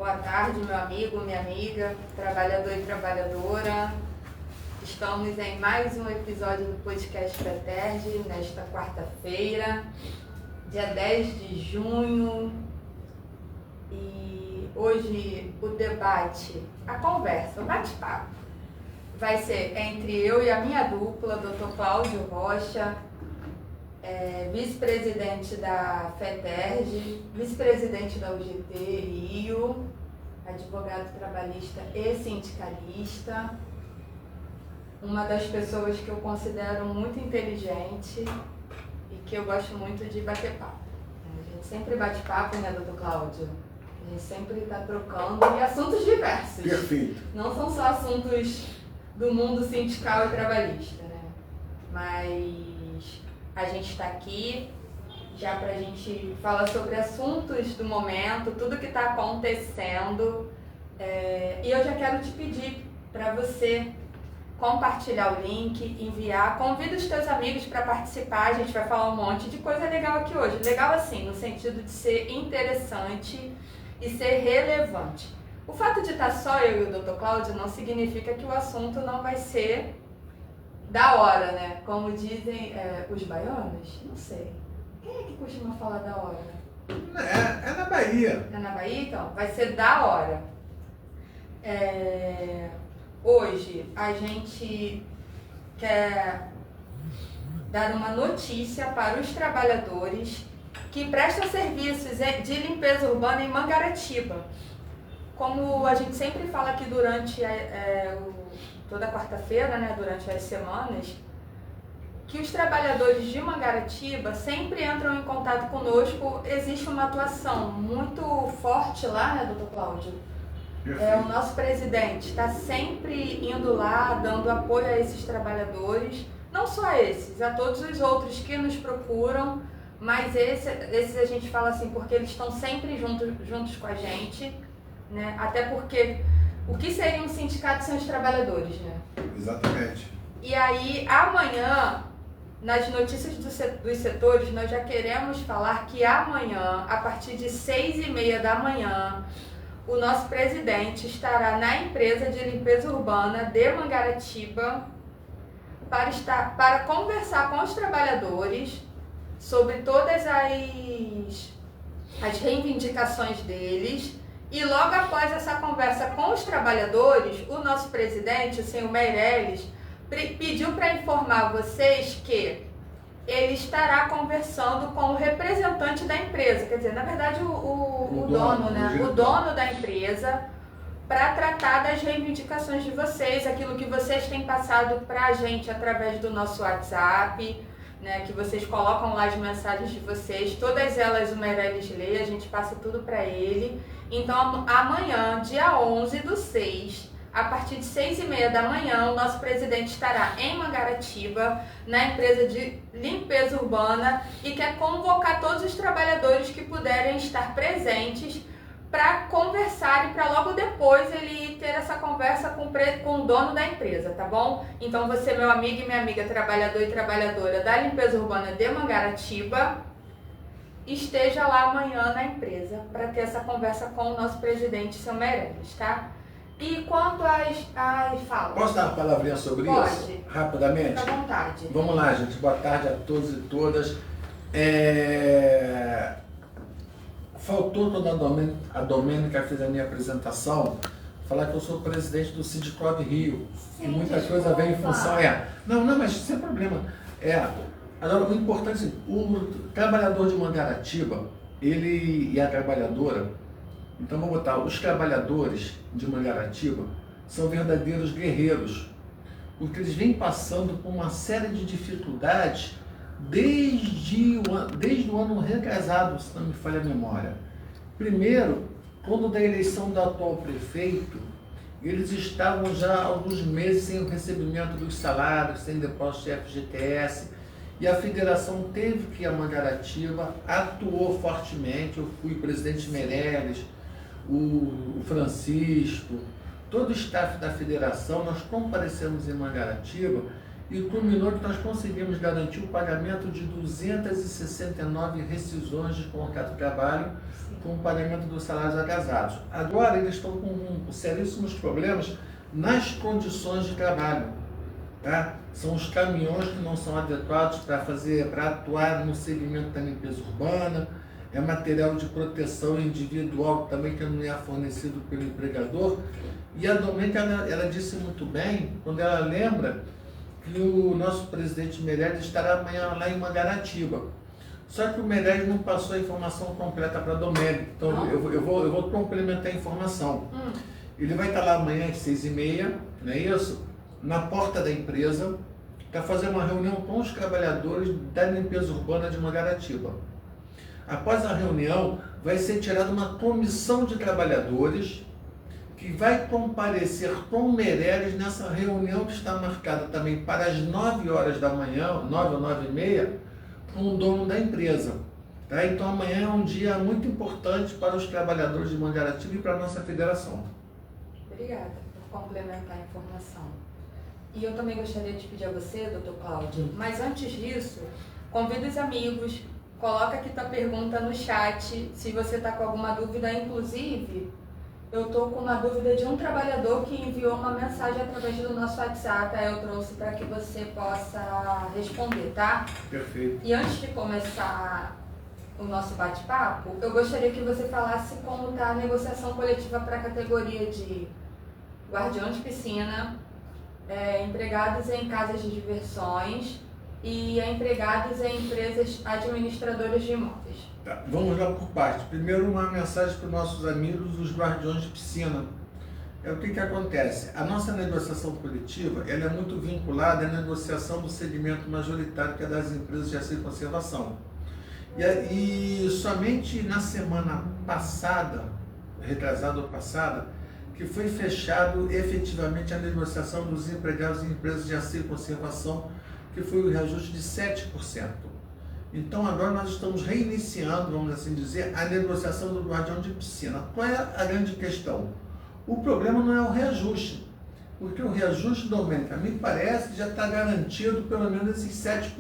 Boa tarde, meu amigo, minha amiga, trabalhador e trabalhadora. Estamos em mais um episódio do podcast FETERJ, nesta quarta-feira, dia 10 de junho. E hoje o debate, a conversa, o bate-papo, vai ser entre eu e a minha dupla, Dr. Cláudio Rocha, vice-presidente da FETERJ, vice-presidente da UGT Rio, advogado trabalhista e sindicalista, uma das pessoas que eu considero muito inteligente e que eu gosto muito de bater papo. A gente sempre bate papo, né, doutor Cláudio? A gente sempre está trocando e assuntos diversos. Perfeito. Não são só assuntos do mundo sindical e trabalhista, né? Mas a gente está aqui já para a gente falar sobre assuntos do momento, tudo que está acontecendo. E eu já quero te pedir para você compartilhar o link, enviar, convida os teus amigos para participar. A gente vai falar um monte de coisa legal aqui hoje. Legal assim, no sentido de ser interessante e ser relevante. O fato de estar só eu e o Dr. Cláudio não significa que o assunto não vai ser da hora, né? Como dizem os baianos, não sei. Quem é que costuma falar da hora? É na Bahia. É na Bahia, então? Vai ser da hora. Hoje a gente quer dar uma notícia para os trabalhadores que prestam serviços de limpeza urbana em Mangaratiba. Como a gente sempre fala aqui durante toda quarta-feira, né, durante as semanas, que os trabalhadores de Mangaratiba sempre entram em contato conosco. Existe uma atuação muito forte lá, né, doutor Cláudio? O nosso presidente está sempre indo lá, dando apoio a esses trabalhadores, não só a esses, a todos os outros que nos procuram, mas esses a gente fala assim porque eles estão sempre juntos com a gente, né? Até porque o que seria um sindicato sem os trabalhadores, né? Exatamente. E aí, amanhã, nas notícias dos setores, nós já queremos falar que amanhã, a partir de 6h30 da manhã, o nosso presidente estará na empresa de limpeza urbana de Mangaratiba para conversar com os trabalhadores sobre todas as reivindicações deles. E logo após essa conversa com os trabalhadores, o nosso presidente, o senhor Meirelles, pediu para informar vocês que ele estará conversando com o representante da empresa, quer dizer, na verdade o dono, né? O dono da empresa, para tratar das reivindicações de vocês, aquilo que vocês têm passado para a gente através do nosso WhatsApp, né? Que vocês colocam lá as mensagens de vocês, todas elas o Meirelles lê, a gente passa tudo para ele. Então amanhã, dia 11/6, a partir de 6h30 da manhã, o nosso presidente estará em Mangaratiba, na empresa de limpeza urbana, e quer convocar todos os trabalhadores que puderem estar presentes para conversar e para logo depois ele ter essa conversa com o dono da empresa, tá bom? Então você, meu amigo e minha amiga, trabalhador e trabalhadora da limpeza urbana de Mangaratiba, esteja lá amanhã na empresa para ter essa conversa com o nosso presidente, seu Meirelles, tá? E quanto às falas? Posso dar uma palavrinha sobre Pode. isso? Rapidamente? Fica à vontade. Vamos lá, gente. Boa tarde a todos e todas. Faltou quando a Domênica fez a minha apresentação, falar que eu sou presidente do Sindiclub Rio. Sim, E muita desculpa. coisa vem em função. Não, mas sem problema. Agora, o importante é assim, o trabalhador de Mangaratiba, ele e a trabalhadora. Então vamos botar, os trabalhadores de Mangaratiba são verdadeiros guerreiros, porque eles vêm passando por uma série de dificuldades desde o ano retrasado, se não me falha a memória. Primeiro, quando da eleição do atual prefeito, eles estavam já há alguns meses sem o recebimento dos salários, sem depósito de FGTS, e a federação teve que ir a Mangaratiba, atuou fortemente. Eu fui presidente Meirelles, o Francisco, todo o staff da federação, nós comparecemos em Mangaratiba e culminou que nós conseguimos garantir o pagamento de 269 rescisões de contrato de trabalho com o pagamento dos salários atrasados. Agora eles estão com seríssimos problemas nas condições de trabalho. Tá? São os caminhões que não são adequados para atuar no segmento da limpeza urbana, é material de proteção individual também que não é fornecido pelo empregador. E a Domênica, ela disse muito bem, quando ela lembra que o nosso presidente Meirelles estará amanhã lá em Mangaratiba. Só que o Meirelles não passou a informação completa para a Domênica, então eu vou complementar a informação. Ele vai estar lá amanhã às 6h30, não é isso? Na porta da empresa, para fazer uma reunião com os trabalhadores da limpeza urbana de Mangaratiba. Após a reunião, vai ser tirada uma comissão de trabalhadores que vai comparecer com o Meirelles nessa reunião que está marcada também para as 9 horas da manhã, 9 ou 9h30, com o dono da empresa. Tá? Então amanhã é um dia muito importante para os trabalhadores de Mangaratiba e para a nossa federação. Obrigada por complementar a informação. E eu também gostaria de pedir a você, doutor Cláudio, mas antes disso, convido os amigos, coloca aqui tua pergunta no chat, se você está com alguma dúvida. Inclusive, eu estou com uma dúvida de um trabalhador que enviou uma mensagem através do nosso WhatsApp, aí eu trouxe para que você possa responder, tá? Perfeito. E antes de começar o nosso bate-papo, eu gostaria que você falasse como está a negociação coletiva para a categoria de guardião de piscina, empregados em casas de diversões e empregados em empresas administradoras de imóveis. Tá, vamos lá por parte. Primeiro, uma mensagem para os nossos amigos, os guardiões de piscina. O que acontece? A nossa negociação coletiva ela é muito vinculada à negociação do segmento majoritário, que é das empresas de auxílio e conservação. E somente na semana passada, retrasada ou passada, que foi fechado efetivamente a negociação dos empregados em empresas de auxílio e conservação, que foi o reajuste de 7%. Então agora nós estamos reiniciando, vamos assim dizer, a negociação do guardião de piscina. Qual é a grande questão? O problema não é o reajuste, porque o reajuste, Domênica, me parece que já está garantido pelo menos esses 7%.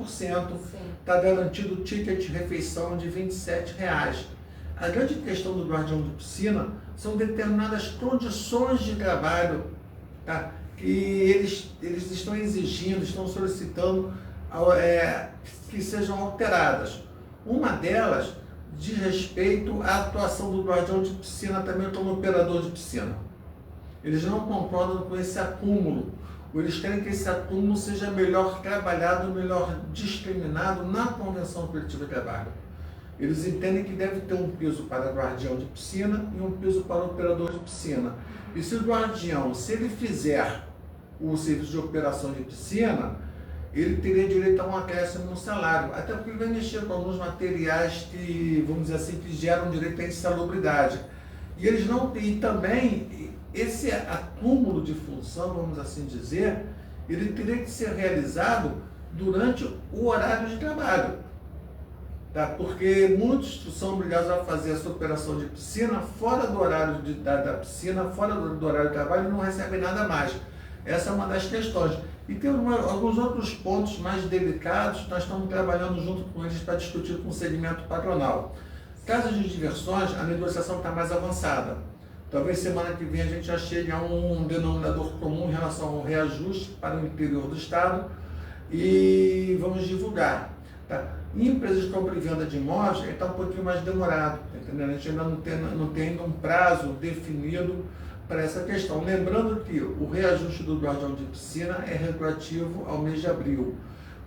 Está garantido o ticket de refeição de R$ 27,00. A grande questão do guardião de piscina são determinadas condições de trabalho, tá? Que eles estão exigindo, estão solicitando que sejam alteradas. Uma delas diz respeito à atuação do guardião de piscina também como operador de piscina. Eles não concordam com esse acúmulo, ou eles querem que esse acúmulo seja melhor trabalhado, melhor discriminado na Convenção Coletiva de Trabalho. Eles entendem que deve ter um piso para guardião de piscina e um piso para operador de piscina. E se o guardião, se ele fizer o serviço de operação de piscina, ele teria direito a um acréscimo no salário, até porque ele vai mexer com alguns materiais que, vamos dizer assim, que geram direito à insalubridade. E eles não têm também esse acúmulo de função, vamos assim dizer, ele teria que ser realizado durante o horário de trabalho. Tá? Porque muitos são obrigados a fazer essa operação de piscina fora do horário da piscina, fora do horário de trabalho, e não recebem nada mais. Essa é uma das questões. E tem alguns outros pontos mais delicados, nós estamos trabalhando junto com eles para discutir com o segmento patronal. Casas de diversões, a negociação está mais avançada. Talvez semana que vem a gente já chegue a um denominador comum em relação ao reajuste para o interior do estado e vamos divulgar. Tá? Em empresas de compra e venda de imóveis, está um pouquinho mais demorado, tá entendendo? A gente ainda não tem ainda um prazo definido para essa questão. Lembrando que o reajuste do guardião de piscina é retroativo ao mês de abril.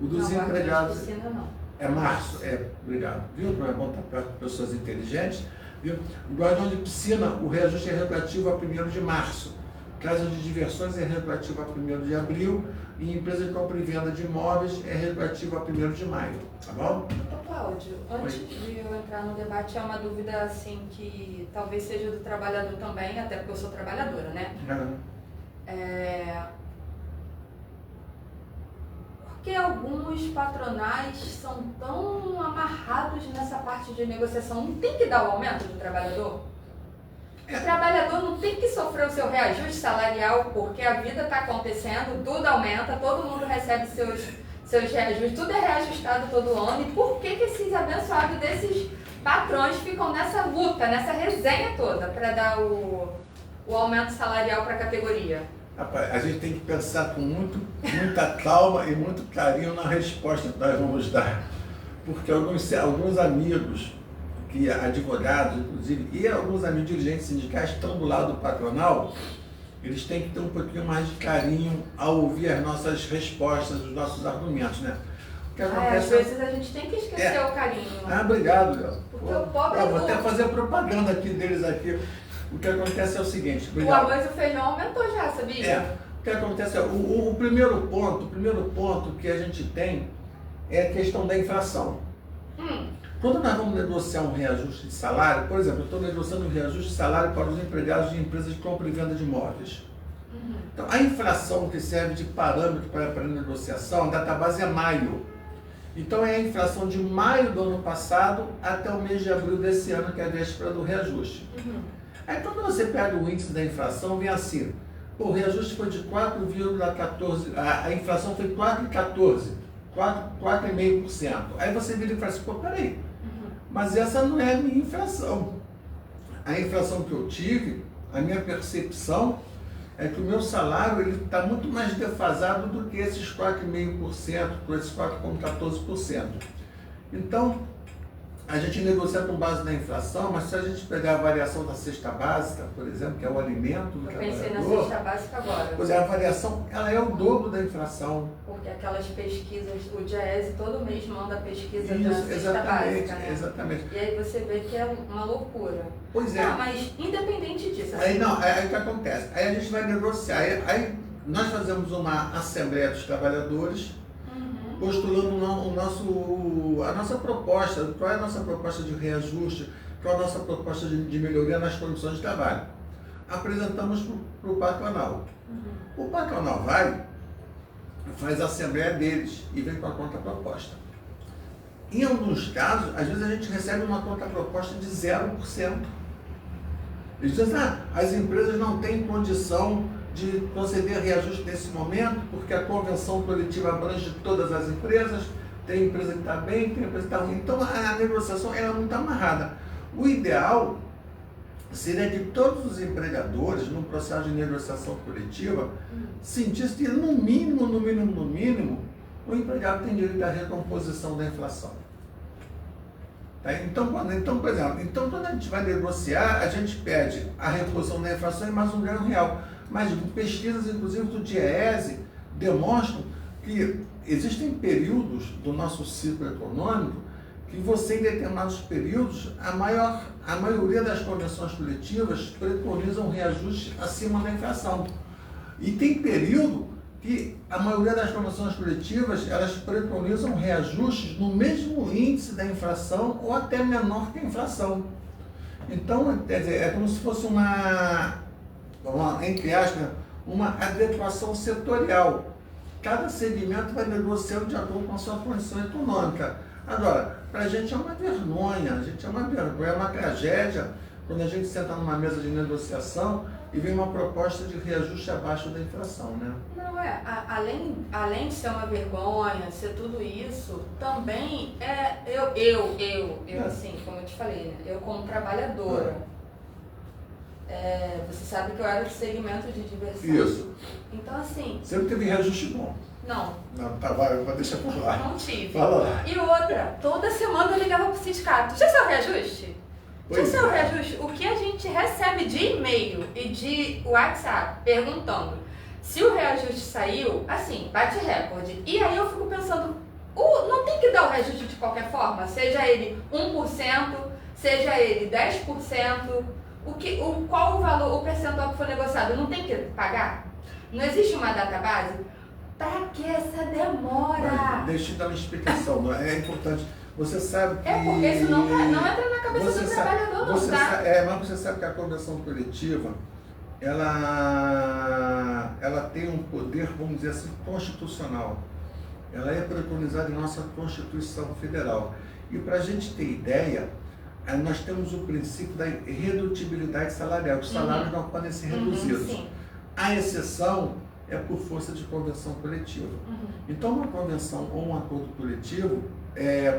O dos empregados... De piscina, não. É março, obrigado. Viu? Não é bom para pessoas inteligentes. Viu? O guardião de piscina, o reajuste é retroativo a 1º de março. Casa de diversões é retroativo a 1º de abril. E empresa de compra e venda de imóveis é retroativo a 1º de maio. Tá bom? Doutor Cláudio, antes de eu entrar no debate, é uma dúvida assim que talvez seja do trabalhador também, até porque eu sou trabalhadora, né? Por que alguns patronais são tão amarrados nessa parte de negociação? Não tem que dar o aumento do trabalhador? O trabalhador não tem que sofrer o seu reajuste salarial, porque a vida está acontecendo, tudo aumenta, todo mundo recebe seus reajustes, tudo é reajustado todo ano. E por que esses abençoados desses patrões ficam nessa luta, nessa resenha toda para dar o aumento salarial para a categoria? Rapaz, a gente tem que pensar com muita calma e muito carinho na resposta que nós vamos dar. Porque alguns amigos, advogados, inclusive, e alguns amigos dirigentes sindicais estão do lado patronal, eles têm que ter um pouquinho mais de carinho ao ouvir as nossas respostas, os nossos argumentos, né? O que acontece às vezes a gente tem que esquecer o carinho. Obrigado, Léo. Porque o pobre vou até fazer propaganda aqui deles aqui. O que acontece é o seguinte... O arroz e o feijão aumentou já, sabia? O que acontece é, o primeiro ponto que a gente tem é a questão da inflação. Quando nós vamos negociar um reajuste de salário, por exemplo, eu estou negociando um reajuste de salário para os empregados de empresas de compra e venda de imóveis. Então, a inflação que serve de parâmetro para a negociação, a database é maio. Então, é a inflação de maio do ano passado até o mês de abril desse ano, que é a véspera do reajuste. Aí, quando você pega o índice da inflação, vem assim, o reajuste foi de 4,14%, a inflação foi 4,14%. 4,5%. Aí você vira e fala assim, peraí, mas essa não é a minha inflação. A inflação que eu tive, a minha percepção é que o meu salário ele está muito mais defasado do que esses 4,5%, por esses 4,14%. Então, a gente negocia com base na inflação, mas se a gente pegar a variação da cesta básica, por exemplo, que é o alimento do trabalhador... Eu pensei na cesta básica agora. Pois é, a variação ela é o dobro da inflação. Porque aquelas pesquisas, o Diese todo mês manda pesquisa Isso, da cesta básica, né? Exatamente. E aí você vê que é uma loucura. Pois é. Mas independente disso... Aí o que acontece? Aí a gente vai negociar, aí nós fazemos uma Assembleia dos Trabalhadores, postulando a nossa proposta, qual é a nossa proposta de reajuste, qual é a nossa proposta de melhoria nas condições de trabalho. Apresentamos para o patronal. O patronal faz a assembleia deles e vem com a contraproposta. Em alguns casos, às vezes a gente recebe uma contraproposta de 0%. Eles dizem, as empresas não têm condição de conceder reajuste nesse momento, porque a convenção coletiva abrange todas as empresas, tem empresa que está bem, tem empresa que está ruim. Então a negociação ela não está amarrada. O ideal seria que todos os empregadores, no processo de negociação coletiva, sentissem que no mínimo, o empregado tem direito à recomposição da inflação. Tá? Então, por exemplo, quando a gente vai negociar, a gente pede a reposição da inflação e mais um ganho real. Mas pesquisas, inclusive do DIEESE, demonstram que existem períodos do nosso ciclo econômico que você, em determinados períodos, a maioria das convenções coletivas preconizam um reajuste acima da inflação. E tem período que a maioria das convenções coletivas, elas preconizam reajustes no mesmo índice da inflação ou até menor que a inflação. Então, quer dizer, é como se fosse entre aspas, uma adequação setorial. Cada segmento vai negociando de acordo com a sua condição econômica. Agora, para a gente é uma vergonha, é uma tragédia quando a gente senta numa mesa de negociação e vem uma proposta de reajuste abaixo da inflação, né? Não, além de ser uma vergonha, ser tudo isso, também assim, como eu te falei, né? Eu como trabalhadora, você sabe que eu era do segmento de diversão. Isso. Então, assim... Você não teve reajuste bom? Não. Não, tá, vai, vou deixar por lá. Não tive. Fala lá. E outra, toda semana eu ligava pro sindicato. Já saiu o reajuste? Já saiu o reajuste? O que a gente recebe de e-mail e de WhatsApp perguntando se o reajuste saiu, assim, bate recorde. E aí eu fico pensando, não tem que dar o reajuste de qualquer forma? Seja ele 1%, seja ele 10%, qual o valor, o percentual que foi negociado? Não tem que pagar? Não existe uma data base? Para que essa demora? Mas deixa eu dar uma explicação, é importante. Você sabe que... porque isso não entra na cabeça do trabalhador, não, tá? Mas você sabe que a convenção coletiva, ela tem um poder, vamos dizer assim, constitucional. Ela é preconizada em nossa Constituição Federal. E para a gente ter ideia, nós temos o princípio da redutibilidade salarial, que os salários não podem ser reduzidos. Sim. A exceção é por força de convenção coletiva. Então, uma convenção ou um acordo coletivo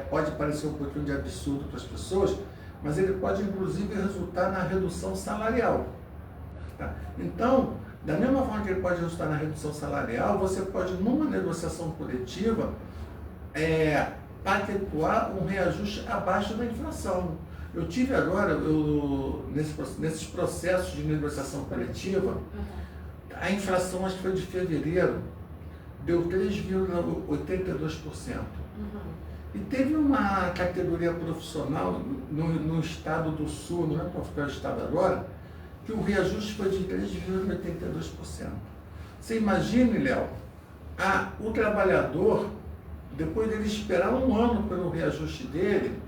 pode parecer um pouquinho de absurdo para as pessoas, mas ele pode, inclusive, resultar na redução salarial. Tá? Então, da mesma forma que ele pode resultar na redução salarial, você pode, numa negociação coletiva, pactuar um reajuste abaixo da inflação. Eu tive agora, nesses processos de negociação coletiva, a inflação, acho que foi de fevereiro, deu 3,82%. E teve uma categoria profissional no estado do Sul, não é qual foi o estado agora, que o reajuste foi de 3,82%. Você imagine, Léo, o trabalhador, depois dele esperar um ano pelo reajuste dele,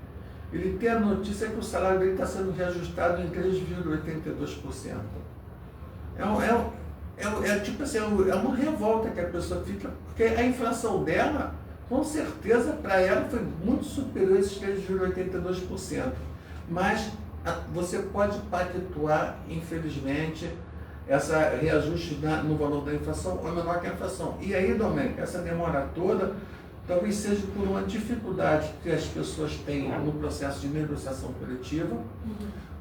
ele tem a notícia que o salário dele está sendo reajustado em 3,82%. Tipo assim, é uma revolta que a pessoa fica, porque a inflação dela, com certeza, para ela foi muito superior a esses 3,82%. Mas você pode pactuar, infelizmente, essa reajuste no valor da inflação ou menor que a inflação. E aí, Domênico, essa demora toda talvez seja por uma dificuldade que as pessoas têm no processo de negociação coletiva,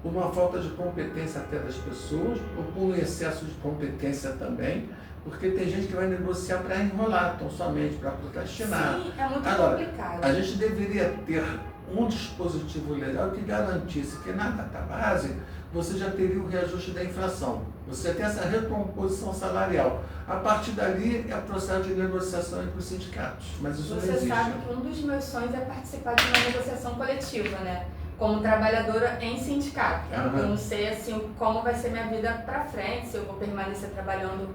por uma falta de competência até das pessoas, ou por um excesso de competência também, porque tem gente que vai negociar para enrolar, tão somente para procrastinar. Sim, é muito Agora, complicado. a gente deveria ter um dispositivo legal que garantisse que na data base você já teria o reajuste da inflação. Você tem essa recomposição salarial. A partir dali é o processo de negociação entre os sindicatos. Mas isso não existe. Você sabe que um dos meus sonhos é participar de uma negociação coletiva, né? Como trabalhadora em sindicato. Eu não sei assim como vai ser minha vida para frente, se eu vou permanecer trabalhando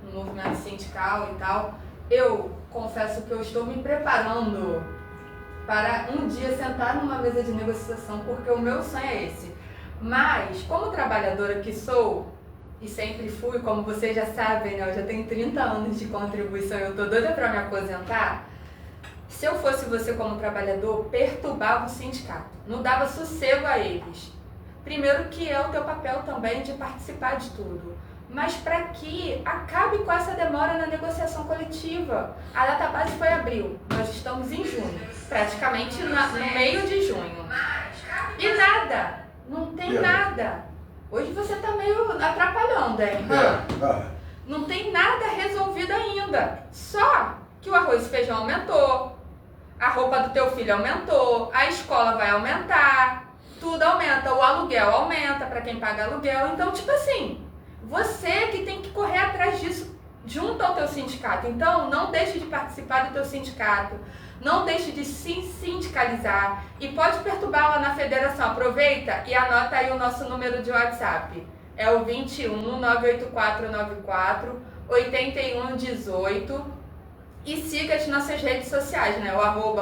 no movimento sindical e tal. Eu confesso que eu estou me preparando para um dia sentar numa mesa de negociação, porque o meu sonho é esse. Mas, como trabalhadora que sou, e sempre fui, como vocês já sabem, né, eu já tenho 30 anos de contribuição e eu tô doida para me aposentar, se eu fosse você como trabalhador, perturbava o sindicato, não dava sossego a eles. Primeiro que é o teu papel também de participar de tudo, mas para que acabe com essa demora na negociação coletiva. A data base foi abril, nós estamos em junho, praticamente no meio de junho. E nada, não tem nada. Hoje você está meio atrapalhando, hein? Não tem nada resolvido ainda. Só que o arroz e feijão aumentou, a roupa do teu filho aumentou, a escola vai aumentar, tudo aumenta, o aluguel aumenta para quem paga aluguel. Então, tipo assim, você que tem que correr atrás disso junto ao teu sindicato. Então, não deixe de participar do teu sindicato, não deixe de se sindicalizar e pode perturbar lá na federação. Aproveita e anota aí o nosso número de WhatsApp. É o 21 98494 8118 e siga as nossas redes sociais, né? O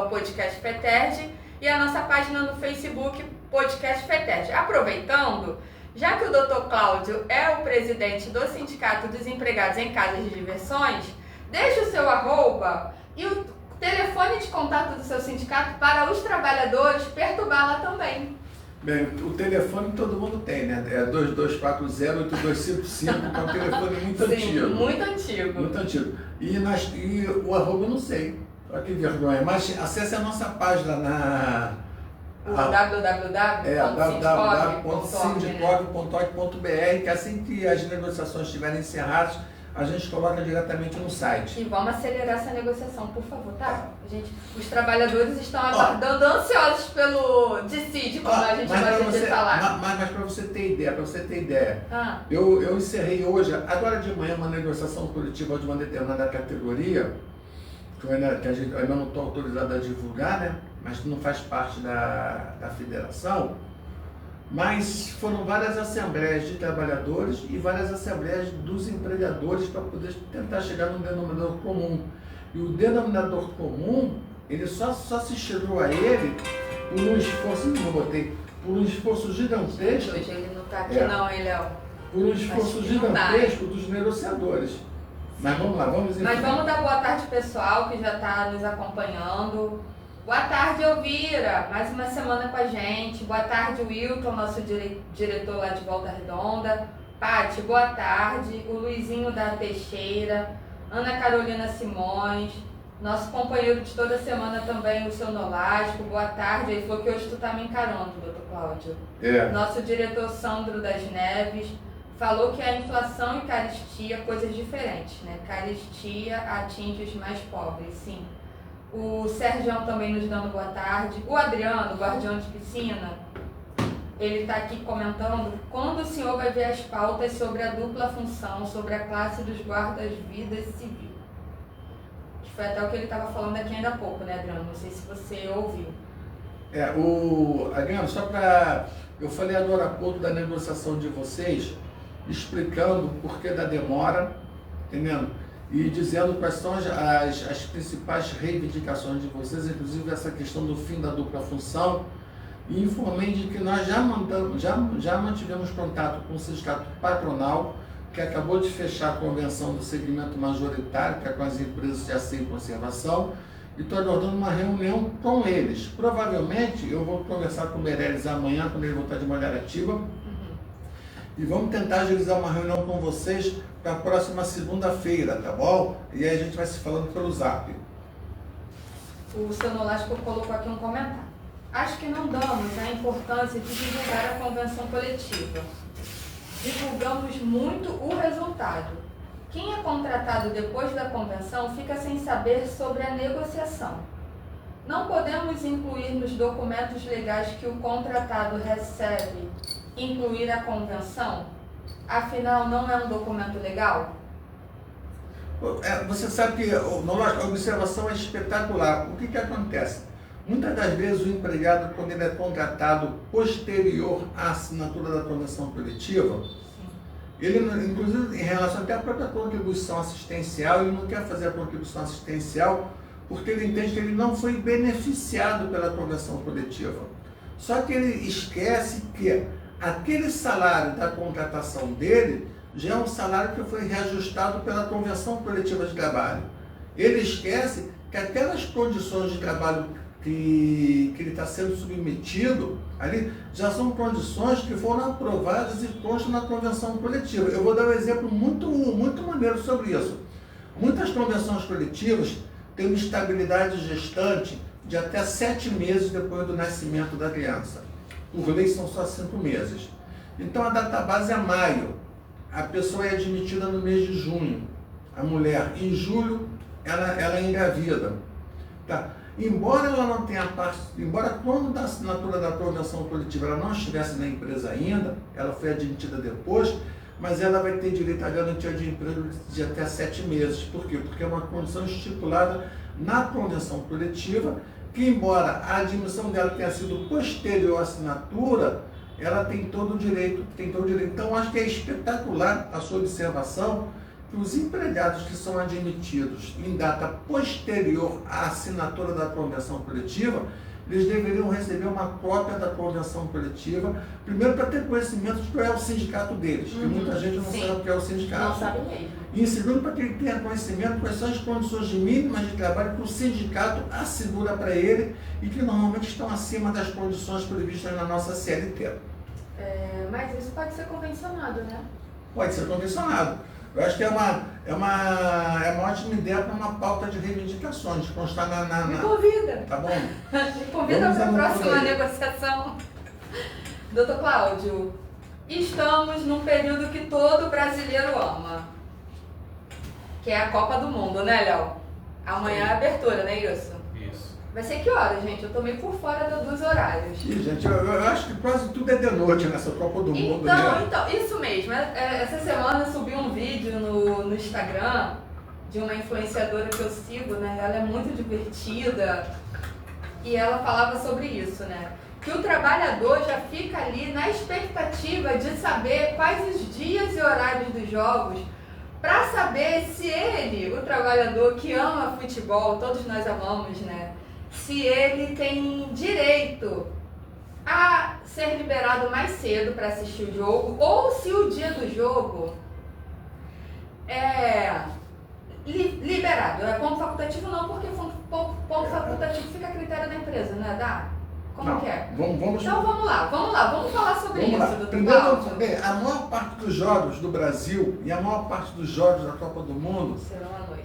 @podcast FETERJ e a nossa página no Facebook Podcast FETERJ. Aproveitando, já que o Dr. Cláudio é o presidente do Sindicato dos Empregados em Casas de Diversões, deixe o seu @ e o telefone de contato do seu sindicato para os trabalhadores perturbar lá também. Bem, o telefone todo mundo tem, né? É 2240-8255, que é um telefone muito antigo. Muito antigo. Muito antigo. E o @ eu não sei. Olha que vergonha. Mas acesse a nossa página na www.sindicov.org.br, que assim que as negociações estiverem encerradas, a gente coloca diretamente no site. E vamos acelerar essa negociação, por favor, tá? Os trabalhadores estão aguardando, ansiosos pelo dissídio, como a gente gosta de falar. Mas para você ter ideia, eu encerrei hoje, agora de manhã, uma negociação coletiva de uma determinada categoria, que eu ainda não estou autorizado a divulgar, né? Mas não faz parte da federação. Mas foram várias assembleias de trabalhadores e várias assembleias dos empregadores para poder tentar chegar num denominador comum. E o denominador comum, ele só se chegou a ele por um esforço, por um esforço gigantesco. Hoje ele não está aqui não, hein, Léo? Por um esforço gigantesco dos negociadores. Mas vamos lá, vamos dar boa tarde pessoal que já está nos acompanhando. Boa tarde, Elvira. Mais uma semana com a gente. Boa tarde, Wilton, nosso diretor lá de Volta Redonda. Pati, boa tarde. O Luizinho da Teixeira. Ana Carolina Simões. Nosso companheiro de toda semana também, o seu Nolasco. Boa tarde. Ele falou que hoje tu tá me encarando, doutor Cláudio. Nosso diretor Sandro das Neves falou que a inflação e caristia, coisas diferentes, né? Caristia atinge os mais pobres, sim. O Sérgio também nos dando boa tarde. O Adriano, guardião de piscina, ele está aqui comentando quando o senhor vai ver as pautas sobre a dupla função, sobre a classe dos guardas-vidas civil. Que foi até o que ele estava falando aqui ainda há pouco, né, Adriano? Não sei se você ouviu. Adriano, só para... Eu falei agora há pouco da negociação de vocês, explicando o porquê da demora, entendendo? E dizendo quais são as principais reivindicações de vocês, inclusive essa questão do fim da dupla função, e informei de que nós já mantivemos contato com o sindicato patronal, que acabou de fechar a convenção do segmento majoritário, que é com as empresas de acesso e conservação, e estou aguardando uma reunião com eles. Provavelmente eu vou conversar com o Meirelles amanhã, quando ele voltar de Mangaratiba, e vamos tentar agilizar uma reunião com vocês para a próxima segunda-feira, tá bom? E aí a gente vai se falando pelo Zap. O seu Nolasco colocou aqui um comentário. Acho que não damos a importância de divulgar a convenção coletiva. Divulgamos muito o resultado. Quem é contratado depois da convenção fica sem saber sobre a negociação. Não podemos incluir nos documentos legais que o contratado recebe incluir a convenção? Afinal, não é um documento legal? Você sabe que a observação é espetacular. O que acontece? Muitas das vezes o empregado, quando ele é contratado posterior à assinatura da convenção coletiva, ele, inclusive em relação até à própria contribuição assistencial, ele não quer fazer a contribuição assistencial porque ele entende que ele não foi beneficiado pela convenção coletiva. Só que ele esquece que aquele salário da contratação dele já é um salário que foi reajustado pela convenção coletiva de trabalho. Ele esquece que aquelas condições de trabalho que ele está sendo submetido ali já são condições que foram aprovadas e constam na convenção coletiva. Eu vou dar um exemplo muito maneiro sobre isso. Muitas convenções coletivas têm uma estabilidade gestante de até 7 meses depois do nascimento da criança. Por lei são só 5 meses. Então a database é maio. A pessoa é admitida no mês de junho. A mulher, em julho, ela engravida. Tá? Embora ela não tenha embora quando da assinatura da convenção coletiva ela não estivesse na empresa ainda, ela foi admitida depois, mas ela vai ter direito à garantia de emprego de até 7 meses. Por quê? Porque é uma condição estipulada na convenção coletiva, que embora a admissão dela tenha sido posterior à assinatura, ela tem todo o direito, Então, acho que é espetacular a sua observação que os empregados que são admitidos em data posterior à assinatura da convenção coletiva, eles deveriam receber uma cópia da convenção coletiva, primeiro para ter conhecimento de qual é o sindicato deles, porque muita gente não sabe o que é o sindicato. Não sabe mesmo. E em segundo, para que ele tenha conhecimento de quais são as condições mínimas de trabalho que o sindicato assegura para ele e que normalmente estão acima das condições previstas na nossa CLT. Mas isso pode ser convencionado, né? Pode ser convencionado. Eu acho que é uma ótima ideia para uma pauta de reivindicações, constar na... Me convida. Tá bom? Me convida para a próxima negociação. Doutor Cláudio, estamos num período que todo brasileiro ama, que é a Copa do Mundo, né, Léo? Amanhã é a abertura, não é isso? Isso. Vai ser que horas, gente? Eu tô meio por fora dos horários. Ih, gente, eu acho que quase tudo é de noite nessa Copa do Mundo. Então, isso mesmo. Essa semana eu subi um vídeo no Instagram de uma influenciadora que eu sigo, né? Ela é muito divertida e ela falava sobre isso, né? Que o trabalhador já fica ali na expectativa de saber quais os dias e horários dos jogos, para saber se ele, o trabalhador que ama futebol, todos nós amamos, né? Se ele tem direito a ser liberado mais cedo para assistir o jogo, ou se o dia do jogo é liberado. É ponto facultativo não, porque ponto ponto facultativo fica a critério da empresa, não é, Dá? Como Não, que é? Vamos Então vamos lá, vamos falar sobre Vamos isso, lá. doutor Primeiro, Cláudio. bem, a maior parte dos jogos do Brasil e a maior parte dos jogos da Copa do Mundo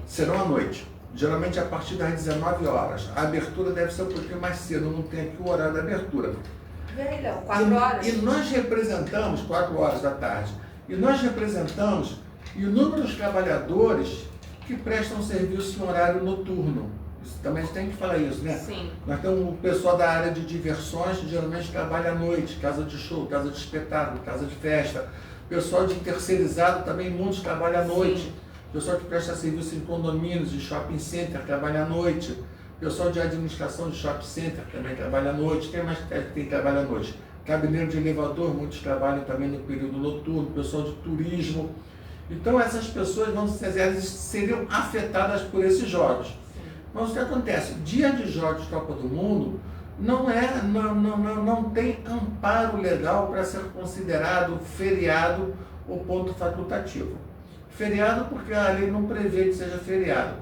serão à noite. Geralmente a partir das 19 horas. A abertura deve ser um pouquinho mais cedo, não tem aqui o horário da abertura. Veja, 4 horas. E nós representamos, 4 horas da tarde, e nós representamos inúmeros trabalhadores que prestam serviço no horário noturno. Isso, também a gente tem que falar isso, né? Sim. Nós temos o pessoal da área de diversões, que geralmente trabalha à noite, casa de show, casa de espetáculo, casa de festa. Pessoal de terceirizado também, muitos trabalham à noite. Sim. Pessoal que presta serviço em condomínios, de shopping center, trabalha à noite. Pessoal de administração de shopping center também trabalha à noite. Quem mais tem que trabalhar à noite? Cabineiro de elevador, muitos trabalham também no período noturno. Pessoal de turismo. Então essas pessoas seriam afetadas por esses jogos. Mas o que acontece? Dia de jogos de Copa do Mundo não tem amparo legal para ser considerado feriado ou ponto facultativo. Feriado porque a lei não prevê que seja feriado.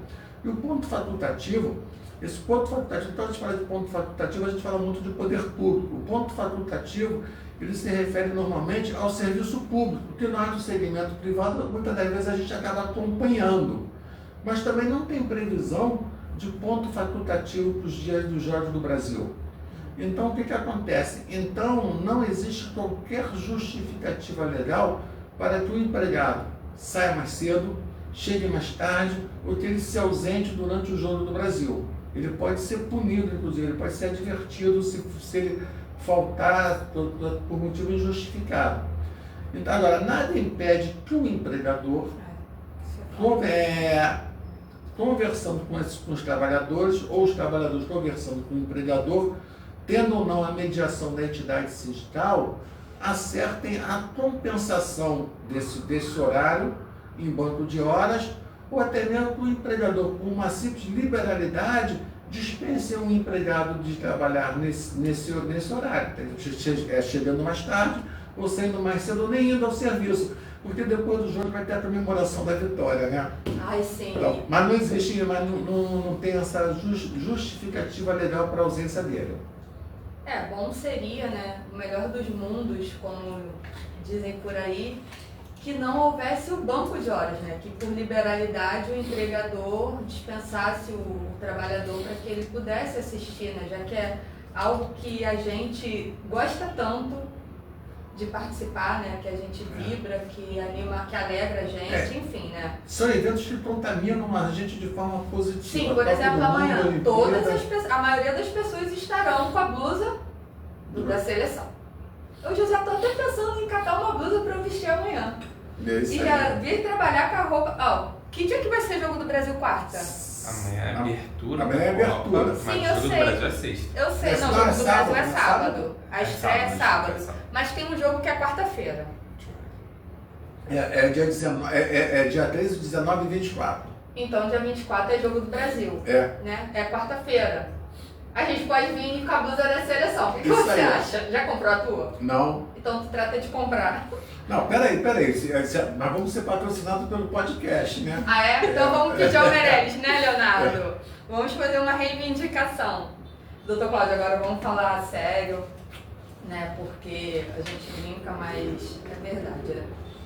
E o ponto facultativo, esse ponto facultativo, então a gente fala de ponto facultativo, a gente fala muito de poder público. O ponto facultativo, ele se refere normalmente ao serviço público, que nós do segmento privado, muitas das vezes a gente acaba acompanhando. Mas também não tem previsão de ponto facultativo para os dias dos Jogos do Brasil. Então, o que acontece? Então, não existe qualquer justificativa legal para que o empregado saia mais cedo, chegue mais tarde, ou que ele se ausente durante o Jogo do Brasil. Ele pode ser punido, inclusive, ele pode ser advertido se ele faltar por motivo injustificado. Então, agora, nada impede que o empregador conversando com os trabalhadores, ou os trabalhadores conversando com o empregador, tendo ou não a mediação da entidade sindical, acertem a compensação desse horário em banco de horas, ou até mesmo que o empregador, com uma simples liberalidade, dispense um empregado de trabalhar nesse horário, chegando mais tarde, ou saindo mais cedo, ou nem indo ao serviço. Porque depois do jogo vai ter a comemoração da vitória, né? Ai, sim. Então, mas não existe, não tem essa justificativa legal para a ausência dele. Bom seria, né, o melhor dos mundos, como dizem por aí, que não houvesse o banco de horas, né? Que por liberalidade o empregador dispensasse o trabalhador para que ele pudesse assistir, né? Já que é algo que a gente gosta tanto de participar, né? Que a gente vibra, que anima, que alegra a gente, enfim, né? São eventos que contaminam a gente de forma positiva. Sim, por exemplo, amanhã, a maioria das pessoas estarão com a blusa da seleção. Eu já estou até pensando em catar uma blusa para eu vestir amanhã. E já vir trabalhar com a roupa. Que dia que vai ser jogo do Brasil quarta? Amanhã é abertura. Amanhã é abertura. Sim, mas o jogo do Brasil é sexta. Eu sei, não, o jogo do Brasil é sábado. A estreia é sábado. Mas tem um jogo que é quarta-feira. É dia 19, dia 13, 19 e 24. Então, dia 24 é jogo do Brasil. Né? É quarta-feira. A gente pode vir com a blusa da seleção. O que você acha? Já comprou a tua? Não. Então, tu trata de comprar. Não, peraí. Nós vamos ser patrocinados pelo podcast, né? Ah, é? Então vamos pedir ao Meirelles, né, Leonardo? Vamos fazer uma reivindicação. Doutor Cláudio, agora vamos falar sério, né? Porque a gente brinca, mas é verdade,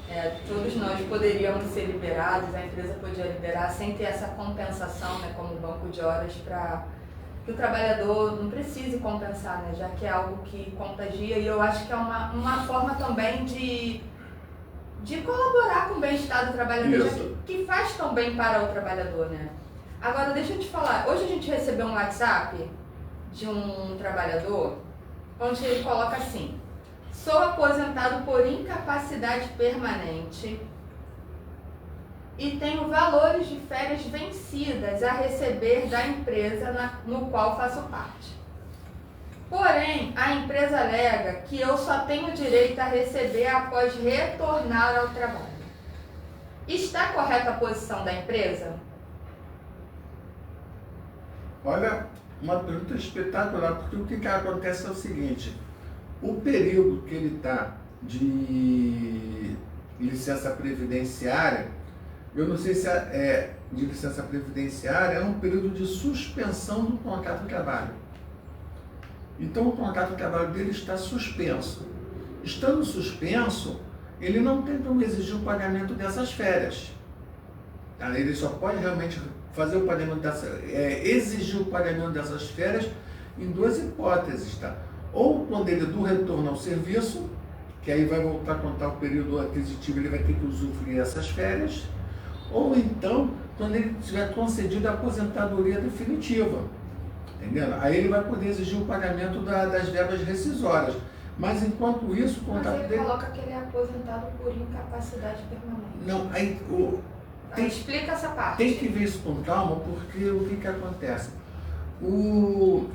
né? Todos nós poderíamos ser liberados, a empresa podia liberar sem ter essa compensação, né? Como banco de horas para que o trabalhador não precise compensar, né? Já que é algo que contagia, e eu acho que é uma forma também de colaborar com o bem-estar do trabalhador, já que faz tão bem para o trabalhador, né? Agora, deixa eu te falar, hoje a gente recebeu um WhatsApp de um trabalhador, onde ele coloca assim: sou aposentado por incapacidade permanente e tenho valores de férias vencidas a receber da empresa no qual faço parte. Porém, a empresa alega que eu só tenho direito a receber após retornar ao trabalho. Está correta a posição da empresa? Olha, uma pergunta espetacular, porque o que acontece é o seguinte: o período que ele está de licença previdenciária eu não sei se de licença previdenciária, é um período de suspensão do contrato de trabalho. Então, o contrato de trabalho dele está suspenso. Estando suspenso, ele não tem como exigir o pagamento dessas férias. Tá? Ele só pode realmente fazer o pagamento exigir o pagamento dessas férias em duas hipóteses, tá? Ou quando ele do retorno ao serviço, que aí vai voltar a contar o período aquisitivo, ele vai ter que usufruir essas férias, ou então quando ele tiver concedido a aposentadoria definitiva, entendeu? Aí ele vai poder exigir o pagamento das verbas rescisórias. Mas enquanto isso, o contrato dele... Mas ele coloca que ele é aposentado por incapacidade permanente. Não, aí... Explica essa parte. Tem que ver isso com calma, porque o que acontece?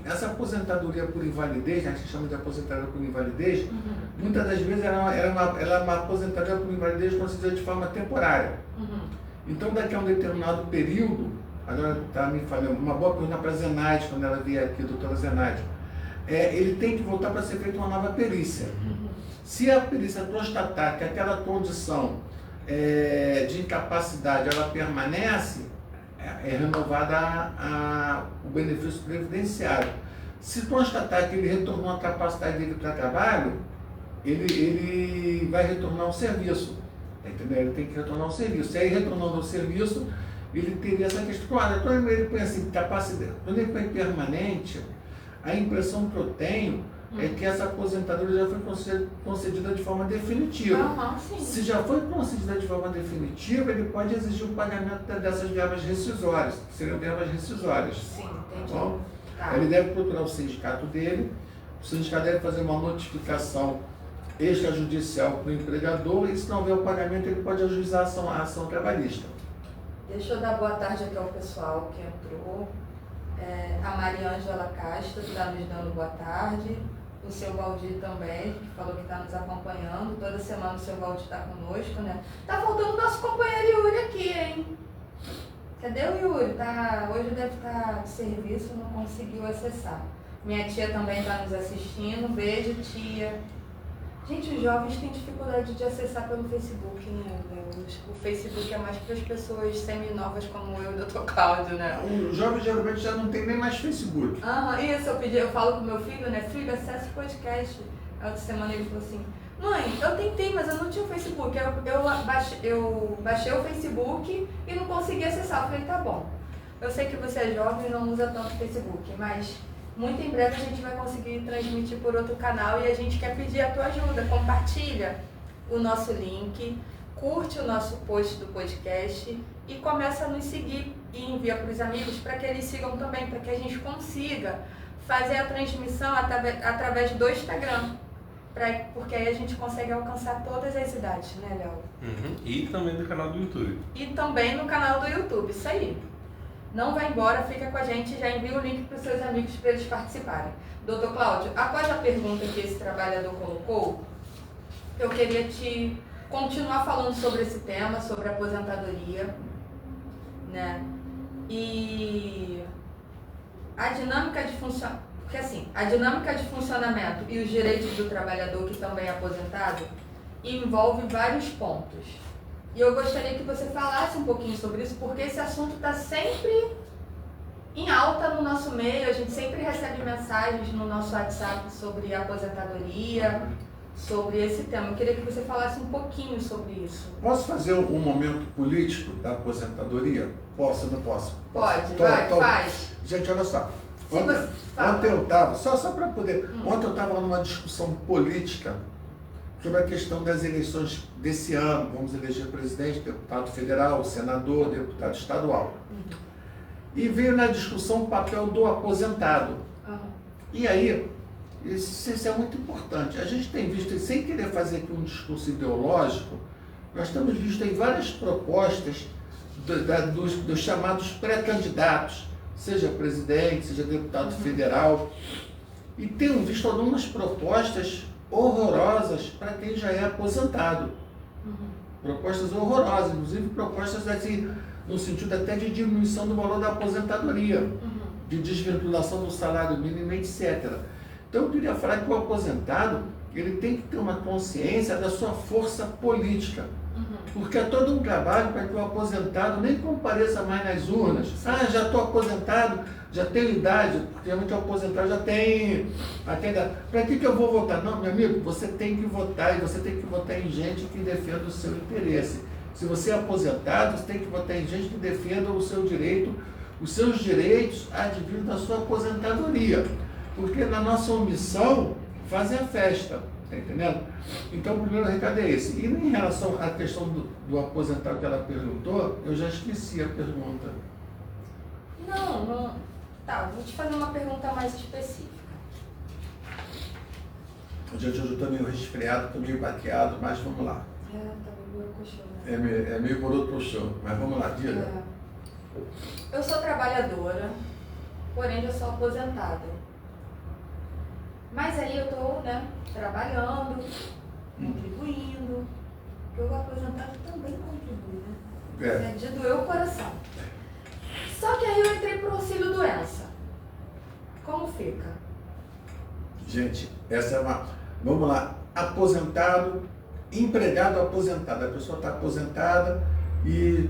Essa aposentadoria por invalidez, a gente chama de aposentadoria por invalidez, muitas das vezes ela é uma aposentadoria por invalidez concedida de forma temporária. Então, daqui a um determinado período, agora está me falando, uma boa pergunta para a Zenaide, quando ela vier aqui, a doutora Zenaide, ele tem que voltar para ser feita uma nova perícia. Se a perícia constatar que aquela condição de incapacidade ela permanece, é renovada o benefício previdenciário. Se constatar que ele retornou a capacidade dele para trabalho, ele vai retornar ao serviço. Entendeu? Ele tem que retornar ao serviço. Se aí retornando ao serviço, ele teria essa questão. Quando ele põe assim, capacidade, quando ele põe permanente, a impressão que eu tenho é que essa aposentadoria já foi concedida de forma definitiva. Se já foi concedida de forma definitiva, ele pode exigir o pagamento dessas verbas rescisórias, que seriam verbas rescisórias. Sim, entendi. Bom, ele deve procurar o sindicato dele, o sindicato deve fazer uma notificação extrajudicial para o empregador, e se não houver o pagamento, ele pode ajuizar a ação trabalhista. Deixa eu dar boa tarde aqui ao pessoal que entrou. A Mariângela Castro está nos dando boa tarde. O seu Valdir também, que falou que está nos acompanhando. Toda semana o seu Valdir está conosco, né? Tá faltando o nosso companheiro Yuri aqui, hein? Cadê o Yuri? Hoje deve estar de serviço, não conseguiu acessar. Minha tia também está nos assistindo. Beijo, tia. Gente, os jovens têm dificuldade de acessar pelo Facebook, né? O Facebook é mais para as pessoas semi-novas como eu e o Dr. Cláudio, né? Os jovens geralmente já não tem nem mais Facebook. Isso, eu falo com meu filho, né? Filho, acessa o podcast. A outra semana ele falou assim, mãe, eu tentei, mas eu não tinha o Facebook. Eu baixei o Facebook e não consegui acessar. Eu falei, tá bom. Eu sei que você é jovem e não usa tanto o Facebook, mas... muito em breve a gente vai conseguir transmitir por outro canal e a gente quer pedir a tua ajuda. Compartilha o nosso link, curte o nosso post do podcast e começa a nos seguir e envia para os amigos para que eles sigam também, para que a gente consiga fazer a transmissão através do Instagram, porque aí a gente consegue alcançar todas as idades, né, Léo? E também do canal do YouTube. E também no canal do YouTube, isso aí. Não vai embora, fica com a gente, já envia o link para os seus amigos para eles participarem. Doutor Cláudio, após a pergunta que esse trabalhador colocou, eu queria te continuar falando sobre esse tema, sobre a aposentadoria, né? E a dinâmica de porque assim, a dinâmica de funcionamento e os direitos do trabalhador que também é aposentado envolve vários pontos. E eu gostaria que você falasse um pouquinho sobre isso, porque esse assunto está sempre em alta no nosso meio. A gente sempre recebe mensagens no nosso WhatsApp sobre aposentadoria, sobre esse tema. Eu queria que você falasse um pouquinho sobre isso. Posso fazer um momento político da aposentadoria? Posso ou não posso? Pode, faz. Gente, olha só. Ontem eu estava, só para poder... Ontem eu estava numa discussão política sobre a questão das eleições desse ano. Vamos eleger presidente, deputado federal, senador, deputado estadual. E veio na discussão o papel do aposentado. E aí, isso é muito importante. A gente tem visto, sem querer fazer aqui um discurso ideológico, nós temos visto aí várias propostas dos chamados pré-candidatos, seja presidente, seja deputado federal, e tenho visto algumas propostas horrorosas para quem já é aposentado. Propostas horrorosas, inclusive propostas assim, no sentido até de diminuição do valor da aposentadoria, de desvinculação do salário mínimo, etc. Então eu queria falar que o aposentado, ele tem que ter uma consciência da sua força política. porque é todo um trabalho para que o aposentado nem compareça mais nas urnas. Ah, já estou aposentado, já tenho idade, porque realmente o aposentado já tem idade. Para que eu vou votar? Não, meu amigo, você tem que votar, e você tem que votar em gente que defenda o seu interesse. Se você é aposentado, você tem que votar em gente que defenda o seu direito, os seus direitos advindo da sua aposentadoria. Porque na nossa omissão, fazem a festa, tá entendendo? Então o primeiro recado é esse. E em relação à questão do aposentado que ela perguntou, eu já esqueci a pergunta. Não. Tá, vou te fazer uma pergunta mais específica. Gente, hoje eu estou meio resfriado, estou meio baqueado, mas vamos lá. Tá meio coxão, né? É meio boroto pro chão, mas vamos lá, diga. Eu sou trabalhadora, porém já sou aposentada. Mas aí eu estou, trabalhando, contribuindo, porque o aposentado também contribui, né? É de doer o coração. Só que aí eu entrei pro auxílio doença. Como fica? Gente, essa é uma... Vamos lá, aposentado, empregado aposentado. A pessoa está aposentada e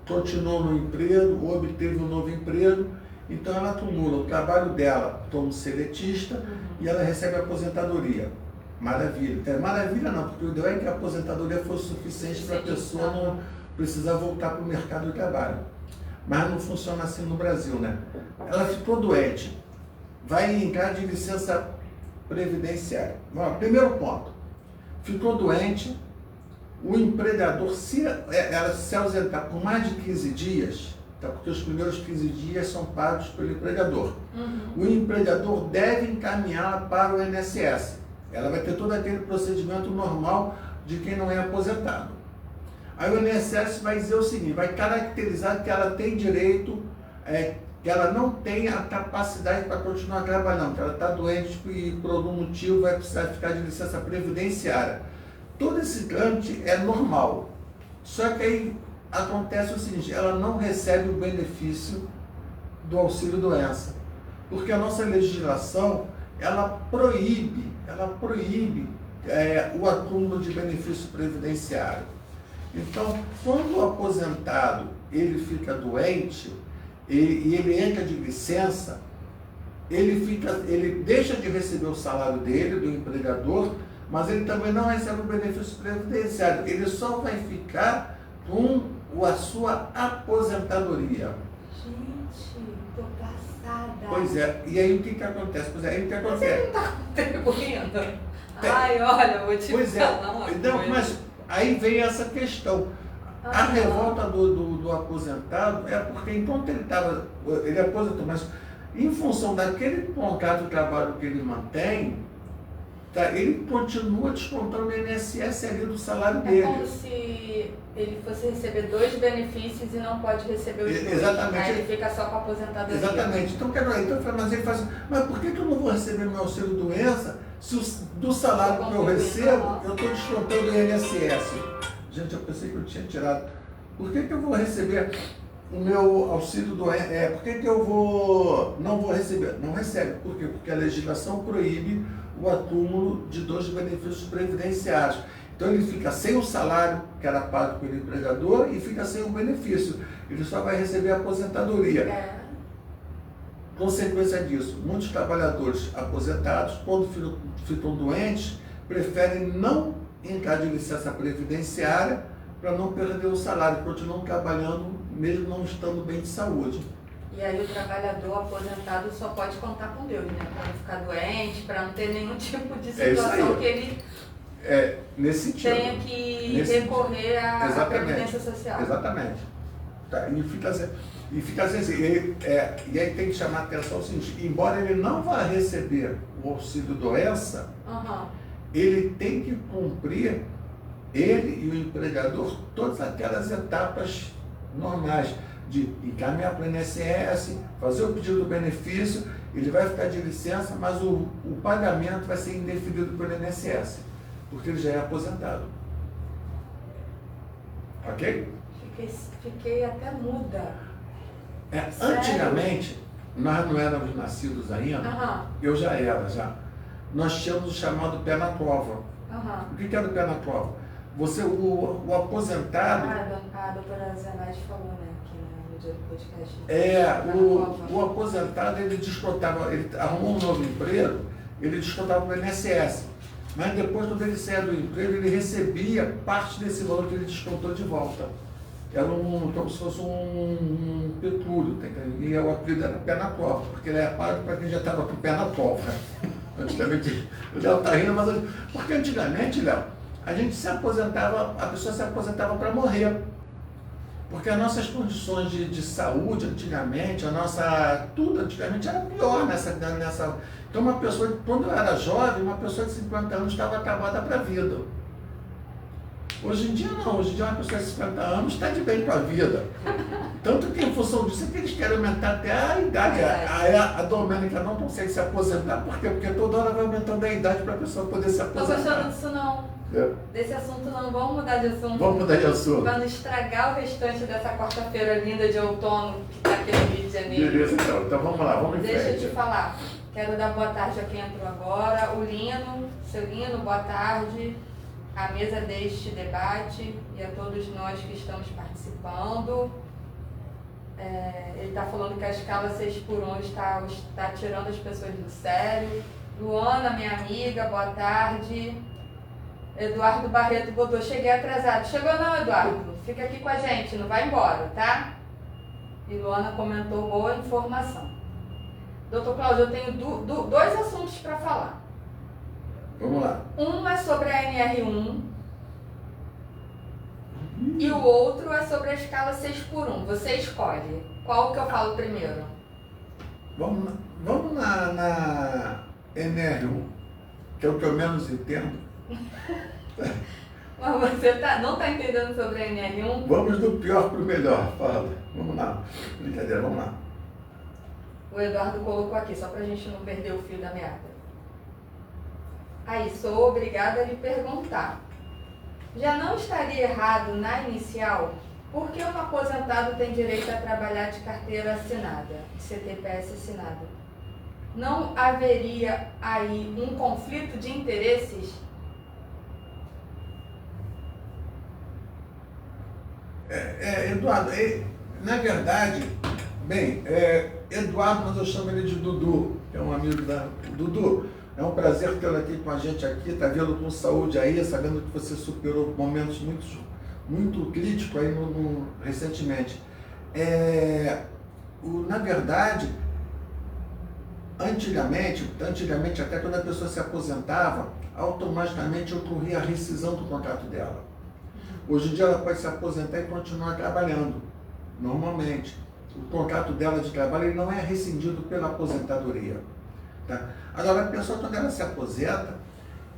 continuou no emprego, obteve um novo emprego, então ela acumula o trabalho dela como seletista e ela recebe a aposentadoria. Maravilha. Maravilha não, porque o ideal é que a aposentadoria fosse suficiente para a pessoa não precisar voltar para o mercado de trabalho. Mas não funciona assim no Brasil, né? Ela ficou doente, vai entrar de licença previdenciária. Bom, primeiro ponto, ficou doente, o empregador, se ela se ausentar por mais de 15 dias, tá? Porque os primeiros 15 dias são pagos pelo empregador. O empregador deve encaminhá-la para o INSS. Ela vai ter todo aquele procedimento normal de quem não é aposentado. Aí o INSS vai dizer o seguinte, vai caracterizar que ela tem direito, que ela não tem a capacidade para continuar trabalhando, que ela está doente e por algum motivo vai precisar ficar de licença previdenciária. Todo esse trâmite é normal, só que aí acontece o seguinte, ela não recebe o benefício do auxílio doença, porque a nossa legislação, ela proíbe o acúmulo de benefício previdenciário. Então, quando o aposentado ele fica doente e ele entra de licença, ele deixa de receber o salário dele, do empregador, mas ele também não recebe o benefício previdenciário. Ele só vai ficar com a sua aposentadoria. Gente, tô passada. Pois é, e aí o que acontece? Pois é, aí o que acontece? Você não está contribuindo? Ai, olha, vou te falar uma coisa. Mas aí vem essa questão. A revolta do aposentado é porque enquanto ele aposentou, mas em função daquele contrato de trabalho que ele mantém, ele continua descontando o INSS ali do salário dele. É como se ele fosse receber 2 benefícios e não pode receber os 2. Exatamente. Aí ele fica só com a aposentadoria. Exatamente. Então mas ele fala assim, mas por que eu não vou receber meu auxílio doença se do salário que eu recebo, eu estou descontando o INSS? Gente, eu pensei que eu tinha tirado. Por que eu vou receber o meu auxílio doença? Por que eu não vou receber? Não recebe. Por quê? Porque a legislação proíbe o acúmulo de 2 benefícios previdenciários. Então ele fica sem o salário que era pago pelo empregador e fica sem o benefício. Ele só vai receber a aposentadoria. Consequência disso, muitos trabalhadores aposentados, quando ficam doentes, preferem não entrar de licença previdenciária para não perder o salário, continuam trabalhando mesmo não estando bem de saúde. E aí o trabalhador aposentado só pode contar com Deus, né? Para não ficar doente, para não ter nenhum tipo de situação que ele nesse sentido, tenha que recorrer à Previdência Social. Exatamente. Tá, e fica assim, e aí tem que chamar a atenção o seguinte, embora ele não vá receber o auxílio doença, ele tem que cumprir, ele e o empregador, todas aquelas etapas normais de encaminhar para o INSS, fazer o pedido do benefício, ele vai ficar de licença, mas o pagamento vai ser indefinido pelo INSS, porque ele já é aposentado. Ok? Fiquei até muda. Antigamente, nós não éramos nascidos ainda, eu já era. Nós tínhamos o chamado pé na cova. O que era o pé na cova? o aposentado... A doutora Zenaide falou, né, aqui no dia do podcast. O aposentado, ele arrumou um novo emprego, ele descontava no INSS. Mas depois, quando ele saía do emprego, ele recebia parte desse valor que ele descontou de volta. Era como se fosse um pecúlio, tá entendendo? E o apelido era pé na cova, porque ele era pago para quem já estava com o pé na cova. Antigamente, o Léo está rindo, mas porque antigamente, Léo, a gente se aposentava, a pessoa se aposentava para morrer. Porque as nossas condições de saúde antigamente, tudo antigamente era pior nessa. Então uma pessoa, quando eu era jovem, uma pessoa de 50 anos estava acabada para a vida. Hoje em dia não, hoje em dia uma pessoa de 50 anos está de bem com a vida. Tanto que em função disso é que eles querem aumentar até a idade. A Domênica não consegue se aposentar, por quê? Porque toda hora vai aumentando a idade para a pessoa poder se aposentar. Estou gostando disso não. Desse assunto não, vamos mudar de assunto. Vamos mudar de assunto. Para não estragar o restante dessa quarta-feira linda de outono que está aqui no Rio de Janeiro. Beleza, então vamos lá, vamos em frente. Deixa eu te falar. Quero dar boa tarde a quem entrou agora. O Lino, seu Lino, boa tarde. A mesa deste debate e a todos nós que estamos participando. Ele está falando que a escala 6x1 está tirando as pessoas do sério. Luana, minha amiga, boa tarde. Eduardo Barreto botou, cheguei atrasado. Chegou não, Eduardo? Fica aqui com a gente, não vai embora, tá? E Luana comentou, boa informação. Doutor Cláudio, eu tenho dois assuntos para falar. Vamos lá. Um é sobre a NR1 e o outro é sobre a escala 6x1. Você escolhe. Qual que eu falo primeiro? Vamos na NR1, que é o que eu menos entendo. Mas você não está entendendo sobre a NR1? Vamos do pior para o melhor, fala. Vamos lá. Brincadeira, vamos lá. O Eduardo colocou aqui, só para a gente não perder o fio da meada. Aí, sou obrigada a lhe perguntar. Já não estaria errado na inicial? Por que um aposentado tem direito a trabalhar de carteira assinada, de CTPS assinada? Não haveria aí um conflito de interesses? Eduardo, na verdade, Eduardo, mas eu chamo ele de Dudu, que é um amigo da Dudu. É um prazer tê-lo aqui com a gente aqui, tá vendo com saúde aí, sabendo que você superou momentos muito críticos aí recentemente. Na verdade, antigamente, até quando a pessoa se aposentava, automaticamente ocorria a rescisão do contrato dela. Hoje em dia ela pode se aposentar e continuar trabalhando, normalmente. O contrato dela de trabalho ele não é rescindido pela aposentadoria. Tá? Agora, a pessoa, quando ela se aposenta,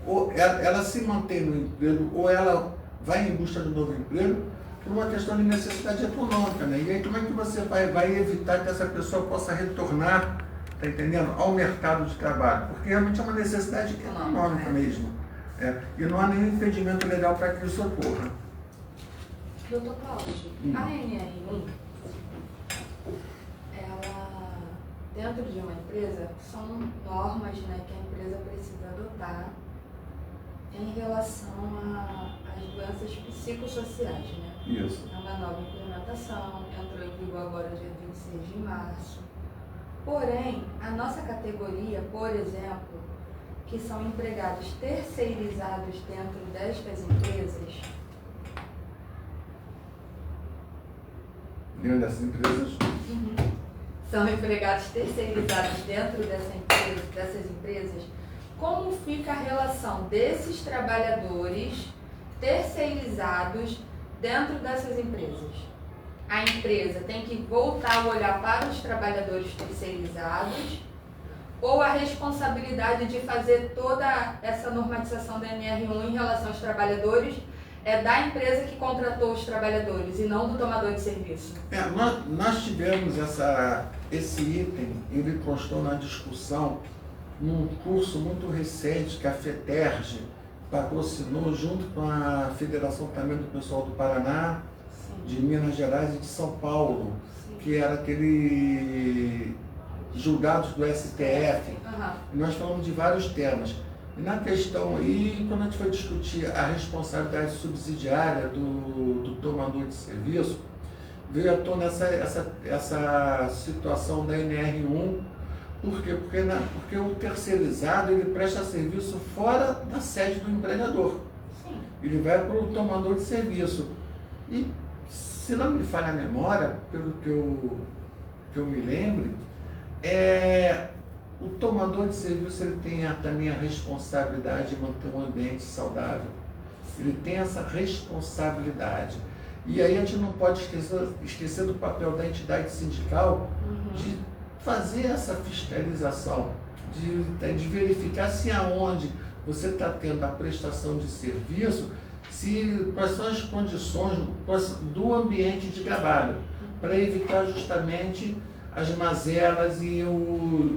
ou ela se mantém no emprego, ou ela vai em busca de um novo emprego, por uma questão de necessidade econômica, né? E aí, como é que você vai evitar que essa pessoa possa retornar, tá entendendo, ao mercado de trabalho? Porque realmente é uma necessidade econômica mesmo. E não há nenhum impedimento legal para que isso ocorra. Doutor Cláudio, a NR1, dentro de uma empresa, são normas, né, que a empresa precisa adotar em relação às doenças psicossociais, né? Isso. É uma nova implementação, entrou em vigor agora dia 26 de março. Porém, a nossa categoria, por exemplo, que são empregados terceirizados dentro destas empresas... Dentro dessas empresas? Uhum. São empregados terceirizados dentro dessas empresas, como fica a relação desses trabalhadores terceirizados dentro dessas empresas? A empresa tem que voltar a olhar para os trabalhadores terceirizados ou a responsabilidade de fazer toda essa normatização da NR1 em relação aos trabalhadores é da empresa que contratou os trabalhadores e não do tomador de serviço? Nós tivemos esse item, ele constou na discussão num curso muito recente que a FETERJ patrocinou junto com a Federação também do Pessoal do Paraná, sim, de Minas Gerais e de São Paulo, sim, que era aquele julgados do STF. Uhum. Nós falamos de vários temas. E na questão, e quando a gente foi discutir a responsabilidade subsidiária do tomador de serviço, veio à tona essa situação da NR1. Por quê? Porque o terceirizado ele presta serviço fora da sede do empregador. Sim. Ele vai para o tomador de serviço. E, se não me falha a memória, pelo que eu me lembre, o tomador de serviço ele tem também a responsabilidade de manter um ambiente saudável. Ele tem essa responsabilidade. E aí a gente não pode esquecer do papel da entidade sindical de fazer essa fiscalização, de verificar se aonde você está tendo a prestação de serviço, quais são as condições do ambiente de trabalho, para evitar justamente as mazelas e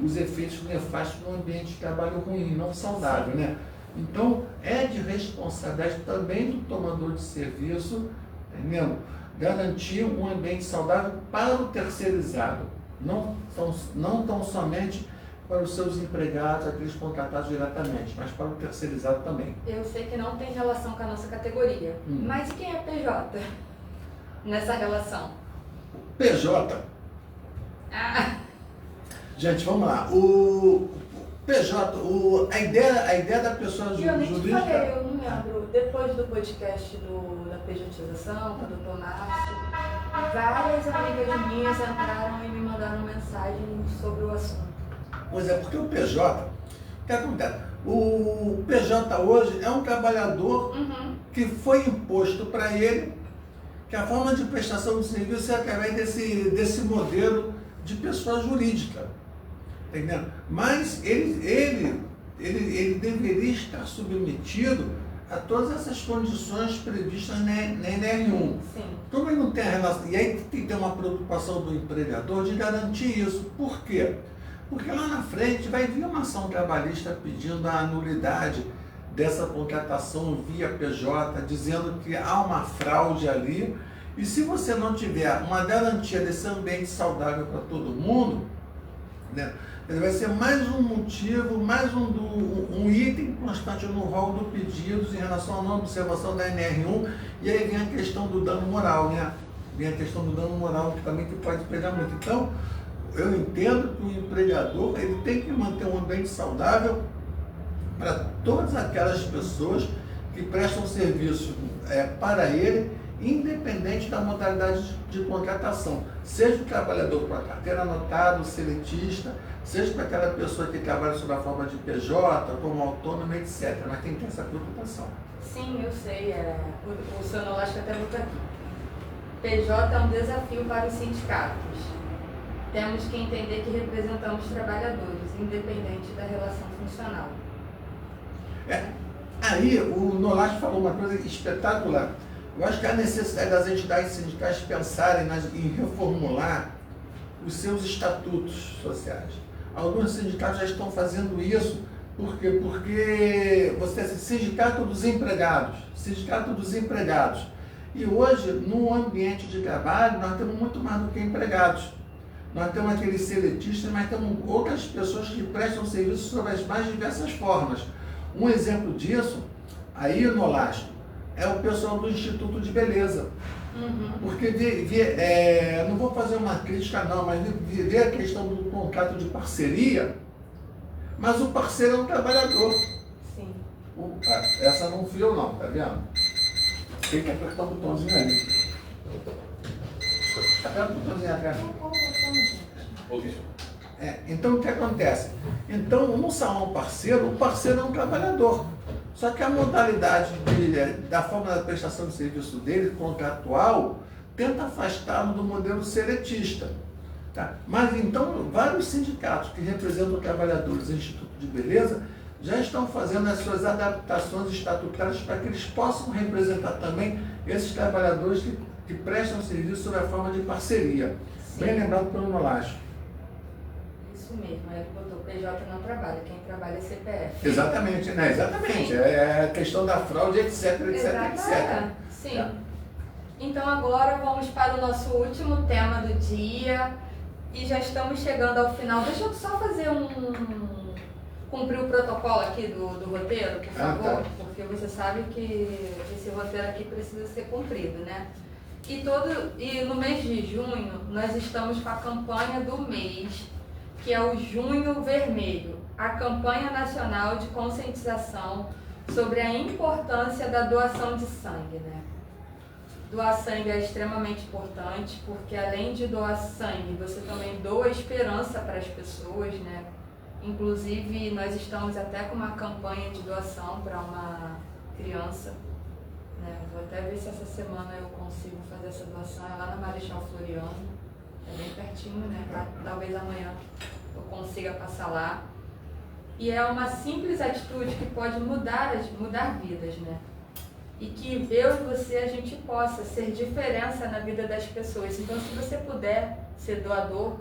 os efeitos nefastos no ambiente de trabalho ruim, não saudável, né? Então, é de responsabilidade também do tomador de serviço, entendeu? Garantir um ambiente saudável para o terceirizado, não tão somente para os seus empregados, aqueles contratados diretamente, mas para o terceirizado também. Eu sei que não tem relação com a nossa categoria, mas quem é PJ nessa relação? PJ. Gente, vamos lá. O PJ, a ideia da pessoa jurídica... Eu nem te falei, eu não lembro. Depois do podcast da pejotização, com o Dr. Márcio, várias amigas minhas entraram e me mandaram mensagem sobre o assunto. Pois é, porque o PJ, o que acontece? O PJ hoje é um trabalhador que foi imposto para ele que a forma de prestação de serviço é através desse modelo de pessoa jurídica, entendeu? Mas ele deveria estar submetido a todas essas condições previstas na NR1. Sim. Como ele não tem a relação, e aí tem que ter uma preocupação do empregador de garantir isso. Por quê? Porque lá na frente vai vir uma ação trabalhista pedindo a anulidade dessa contratação via PJ, dizendo que há uma fraude ali. E se você não tiver uma garantia desse ambiente saudável para todo mundo, né, vai ser mais um motivo, mais um item constante no rol do pedidos em relação à não observação da NR1. E aí vem a questão do dano moral, né? Vem a questão do dano moral que também pode pegar muito. Então, eu entendo que o empregador ele tem que manter um ambiente saudável para todas aquelas pessoas que prestam serviço para ele, independente da modalidade de contratação. Seja o trabalhador com a carteira anotada, o seletista, seja para aquela pessoa que trabalha sob a forma de PJ, como autônomo, etc. Mas tem que ter essa preocupação. Sim, eu sei. O seu Nolasco até botou aqui. PJ é um desafio para os sindicatos. Temos que entender que representamos trabalhadores, independente da relação funcional. Aí o Nolasco falou uma coisa espetacular. Eu acho que há necessidade das entidades sindicais pensarem em reformular os seus estatutos sociais. Alguns sindicatos já estão fazendo isso. Por quê? Porque você tem sindicato dos empregados. E hoje, no ambiente de trabalho, nós temos muito mais do que empregados. Nós temos aqueles seletistas, mas temos outras pessoas que prestam serviço sob as mais diversas formas. Um exemplo disso, aí no Nolasco, é o pessoal do Instituto de Beleza. Porque não vou fazer uma crítica não, mas vê a questão do contrato de parceria, mas o parceiro é um trabalhador. Sim. Essa não fui eu não, tá vendo? Tem que apertar o botãozinho ali. Aperta o botãozinho atrás. Então o que acontece? Então, um salão parceiro, o parceiro é um trabalhador. Só que a modalidade da forma da prestação de serviço dele, contratual, tenta afastá-lo do modelo seletista. Tá? Mas então, vários sindicatos que representam trabalhadores do Instituto de Beleza já estão fazendo as suas adaptações estatutárias para que eles possam representar também esses trabalhadores que prestam serviço sob a forma de parceria. Sim. Bem lembrado pelo Nolasco. Isso mesmo, aí botou PJ não trabalha, quem trabalha é CPF. Exatamente, né? Exatamente. Sim. É a questão da fraude, etc, etc. Sim. Tá. Então agora vamos para o nosso último tema do dia e já estamos chegando ao final. Deixa eu só fazer cumprir o protocolo aqui do roteiro, por favor? Tá. Porque você sabe que esse roteiro aqui precisa ser cumprido, né? E no mês de junho, nós estamos com a campanha do mês, que é o Junho Vermelho, a campanha nacional de conscientização sobre a importância da doação de sangue, né? Doar sangue é extremamente importante, porque além de doar sangue, você também doa esperança para as pessoas, né? Inclusive, nós estamos até com uma campanha de doação para uma criança, né? Vou até ver se essa semana eu consigo fazer essa doação, é lá na Marechal Floriano, é bem pertinho, né? Talvez amanhã eu consiga passar lá. E é uma simples atitude que pode mudar vidas, né? E que eu e você, a gente possa ser diferença na vida das pessoas. Então, se você puder ser doador,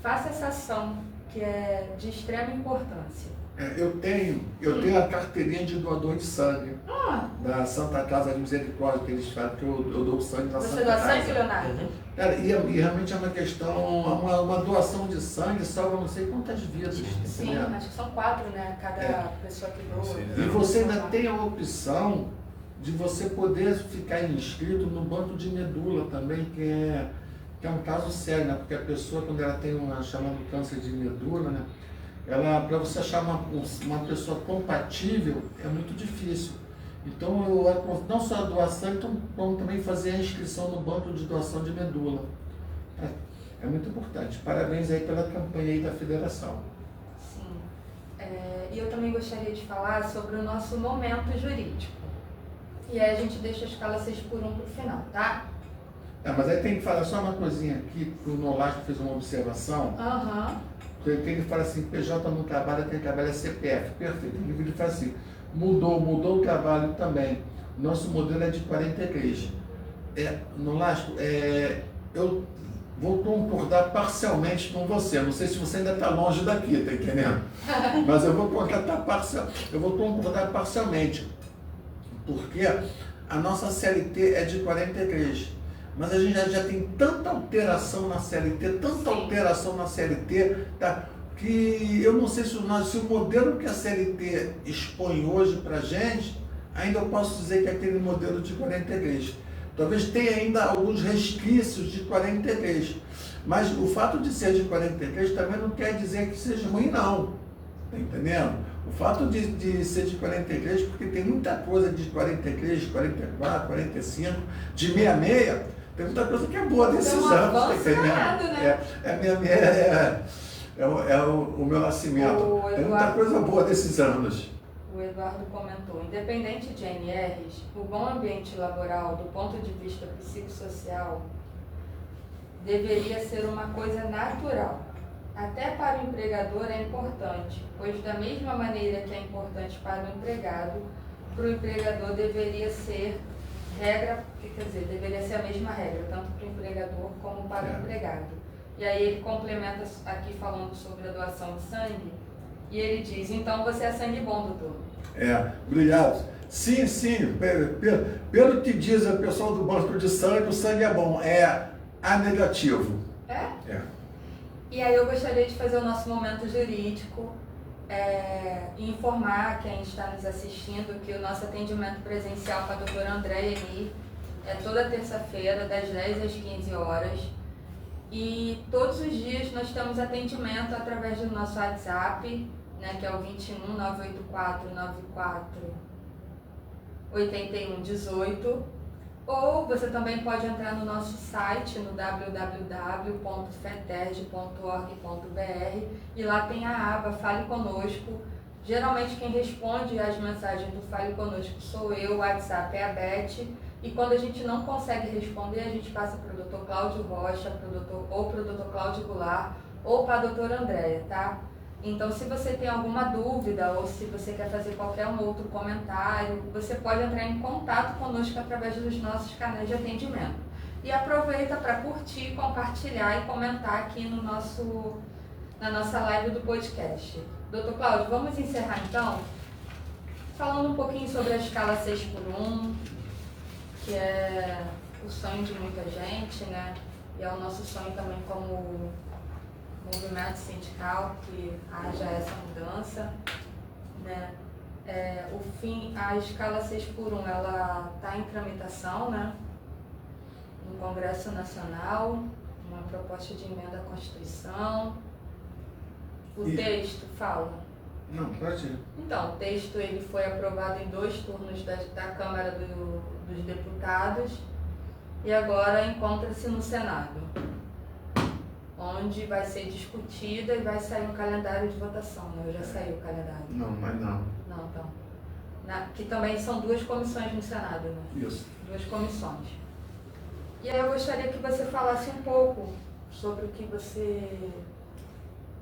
faça essa ação, que é de extrema importância. Eu tenho a carteirinha de doador de sangue da Santa Casa de Misericórdia, que eles falam que eu dou sangue na Santa Casa. Você doa sangue, Leonardo? Cara, e realmente é uma questão, uma doação de sangue salva não sei quantas vidas. Sim, entendeu? acho que são 4, né? Cada pessoa que doa. E você ainda tem a opção de você poder ficar inscrito no banco de medula também, que é um caso sério, né? Porque a pessoa, quando ela tem chamado câncer de medula, né? Para você achar uma pessoa compatível é muito difícil. Então, eu não só doar sangue, como também fazer a inscrição no banco de doação de medula. É muito importante. Parabéns aí pela campanha aí da federação. Sim. E eu também gostaria de falar sobre o nosso momento jurídico. E aí a gente deixa a escala 6x1 para o final, tá? Mas aí tem que falar só uma coisinha aqui, que o Nolasco fez uma observação. Ele fala assim, PJ não trabalha, quem trabalha é CPF. Perfeito. Ele fala assim, mudou o trabalho também. Nosso modelo é de 43. Nolasco, eu vou concordar parcialmente com você. Não sei se você ainda está longe daqui, tá entendendo? Mas eu vou concordar parcialmente. Porque a nossa CLT é de 43. Mas a gente já tem tanta alteração na CLT, tá? Que eu não sei se o modelo que a CLT expõe hoje para a gente, ainda eu posso dizer que é aquele modelo de 43. Talvez tenha ainda alguns resquícios de 43. Mas o fato de ser de 43 também não quer dizer que seja ruim, não. Tá entendendo? O fato de ser de 43, porque tem muita coisa de 43, 44, 45, de 66, tem muita coisa que é boa desses anos, tá entendendo? Né? O meu nascimento. Tem muita coisa boa desses anos. O Eduardo comentou, independente de NRs, o bom ambiente laboral, do ponto de vista psicossocial, deveria ser uma coisa natural. Até para o empregador é importante, pois da mesma maneira que é importante para o empregado, para o empregador deveria ser deveria ser a mesma regra, tanto para o empregador como para o empregado. E aí ele complementa aqui falando sobre a doação de sangue, e ele diz, então você é sangue bom, doutor. Obrigado. Sim, pelo que diz o pessoal do banco de sangue, o sangue é bom, é A negativo. E aí eu gostaria de fazer o nosso momento jurídico, e informar quem está nos assistindo que o nosso atendimento presencial com a doutora Andréia Eni é toda terça-feira, das 10 às 15 horas. E todos os dias nós temos atendimento através do nosso WhatsApp, né, que é o 21 984 94 81 18. Ou você também pode entrar no nosso site, no www.feterge.org.br, e lá tem a aba Fale Conosco. Geralmente quem responde às mensagens do Fale Conosco sou eu, o WhatsApp é a Beth, e quando a gente não consegue responder, a gente passa para o Dr. Cláudio Rocha, ou para o Dr. Cláudio Goulart, ou para a doutora Andréia, tá? Então, se você tem alguma dúvida ou se você quer fazer qualquer outro comentário, você pode entrar em contato conosco através dos nossos canais de atendimento. E aproveita para curtir, compartilhar e comentar aqui na nossa live do podcast. Doutor Cláudio, vamos encerrar então falando um pouquinho sobre a escala 6x1, que é o sonho de muita gente, né? E é o nosso sonho também como movimento sindical que haja essa mudança, né? A escala 6x1, ela está em tramitação, né? No Congresso Nacional, uma proposta de emenda à Constituição. O texto fala. Não, pode ir. Então, o texto ele foi aprovado em 2 turnos da Câmara dos Deputados e agora encontra-se no Senado, onde vai ser discutida e vai sair um calendário de votação, né? Já saiu o calendário. Não, mas não. Não, então. Que também são 2 comissões no Senado, né? Isso. 2 comissões. E aí eu gostaria que você falasse um pouco sobre o que você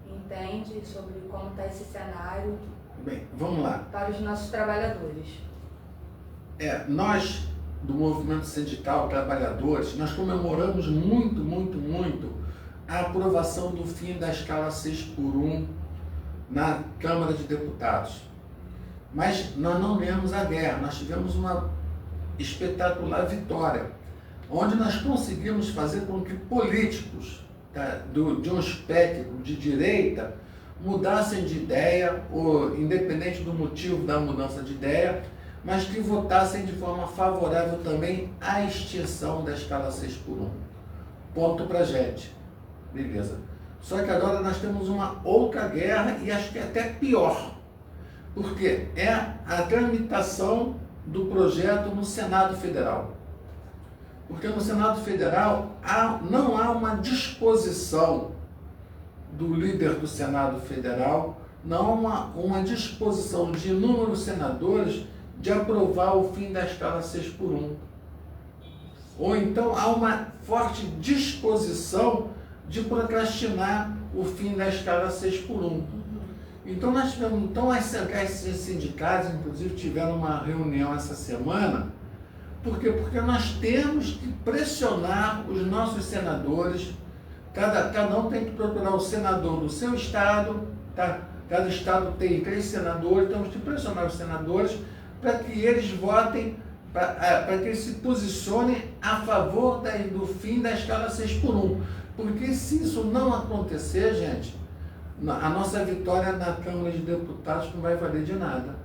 entende, sobre como está esse cenário. Bem, vamos lá. Para os nossos trabalhadores. Nós, do movimento sindical trabalhadores, nós comemoramos muito a aprovação do fim da escala 6x1 na Câmara de Deputados. Mas nós não ganhamos a guerra, nós tivemos uma espetacular vitória, onde nós conseguimos fazer com que políticos de um espectro de direita mudassem de ideia, ou independente do motivo da mudança de ideia, mas que votassem de forma favorável também à extinção da escala 6x1. Ponto pra gente. Beleza. Só que agora nós temos uma outra guerra e acho que é até pior, porque é a tramitação do projeto no Senado Federal. Porque no Senado Federal não há uma disposição do líder do Senado Federal, não há uma disposição de inúmeros senadores de aprovar o fim da escala 6x1. Ou então há uma forte disposição de procrastinar o fim da escala 6x1. Então nós tivemos, as centrais sindicais, inclusive, tiveram uma reunião essa semana. Por quê? Porque nós temos que pressionar os nossos senadores. Cada um tem que procurar o senador do seu estado, tá? Cada estado tem 3 senadores, temos que pressionar os senadores para que eles votem, para que eles se posicionem a favor do fim da escala 6x1. Porque se isso não acontecer, gente, a nossa vitória na Câmara de Deputados não vai valer de nada.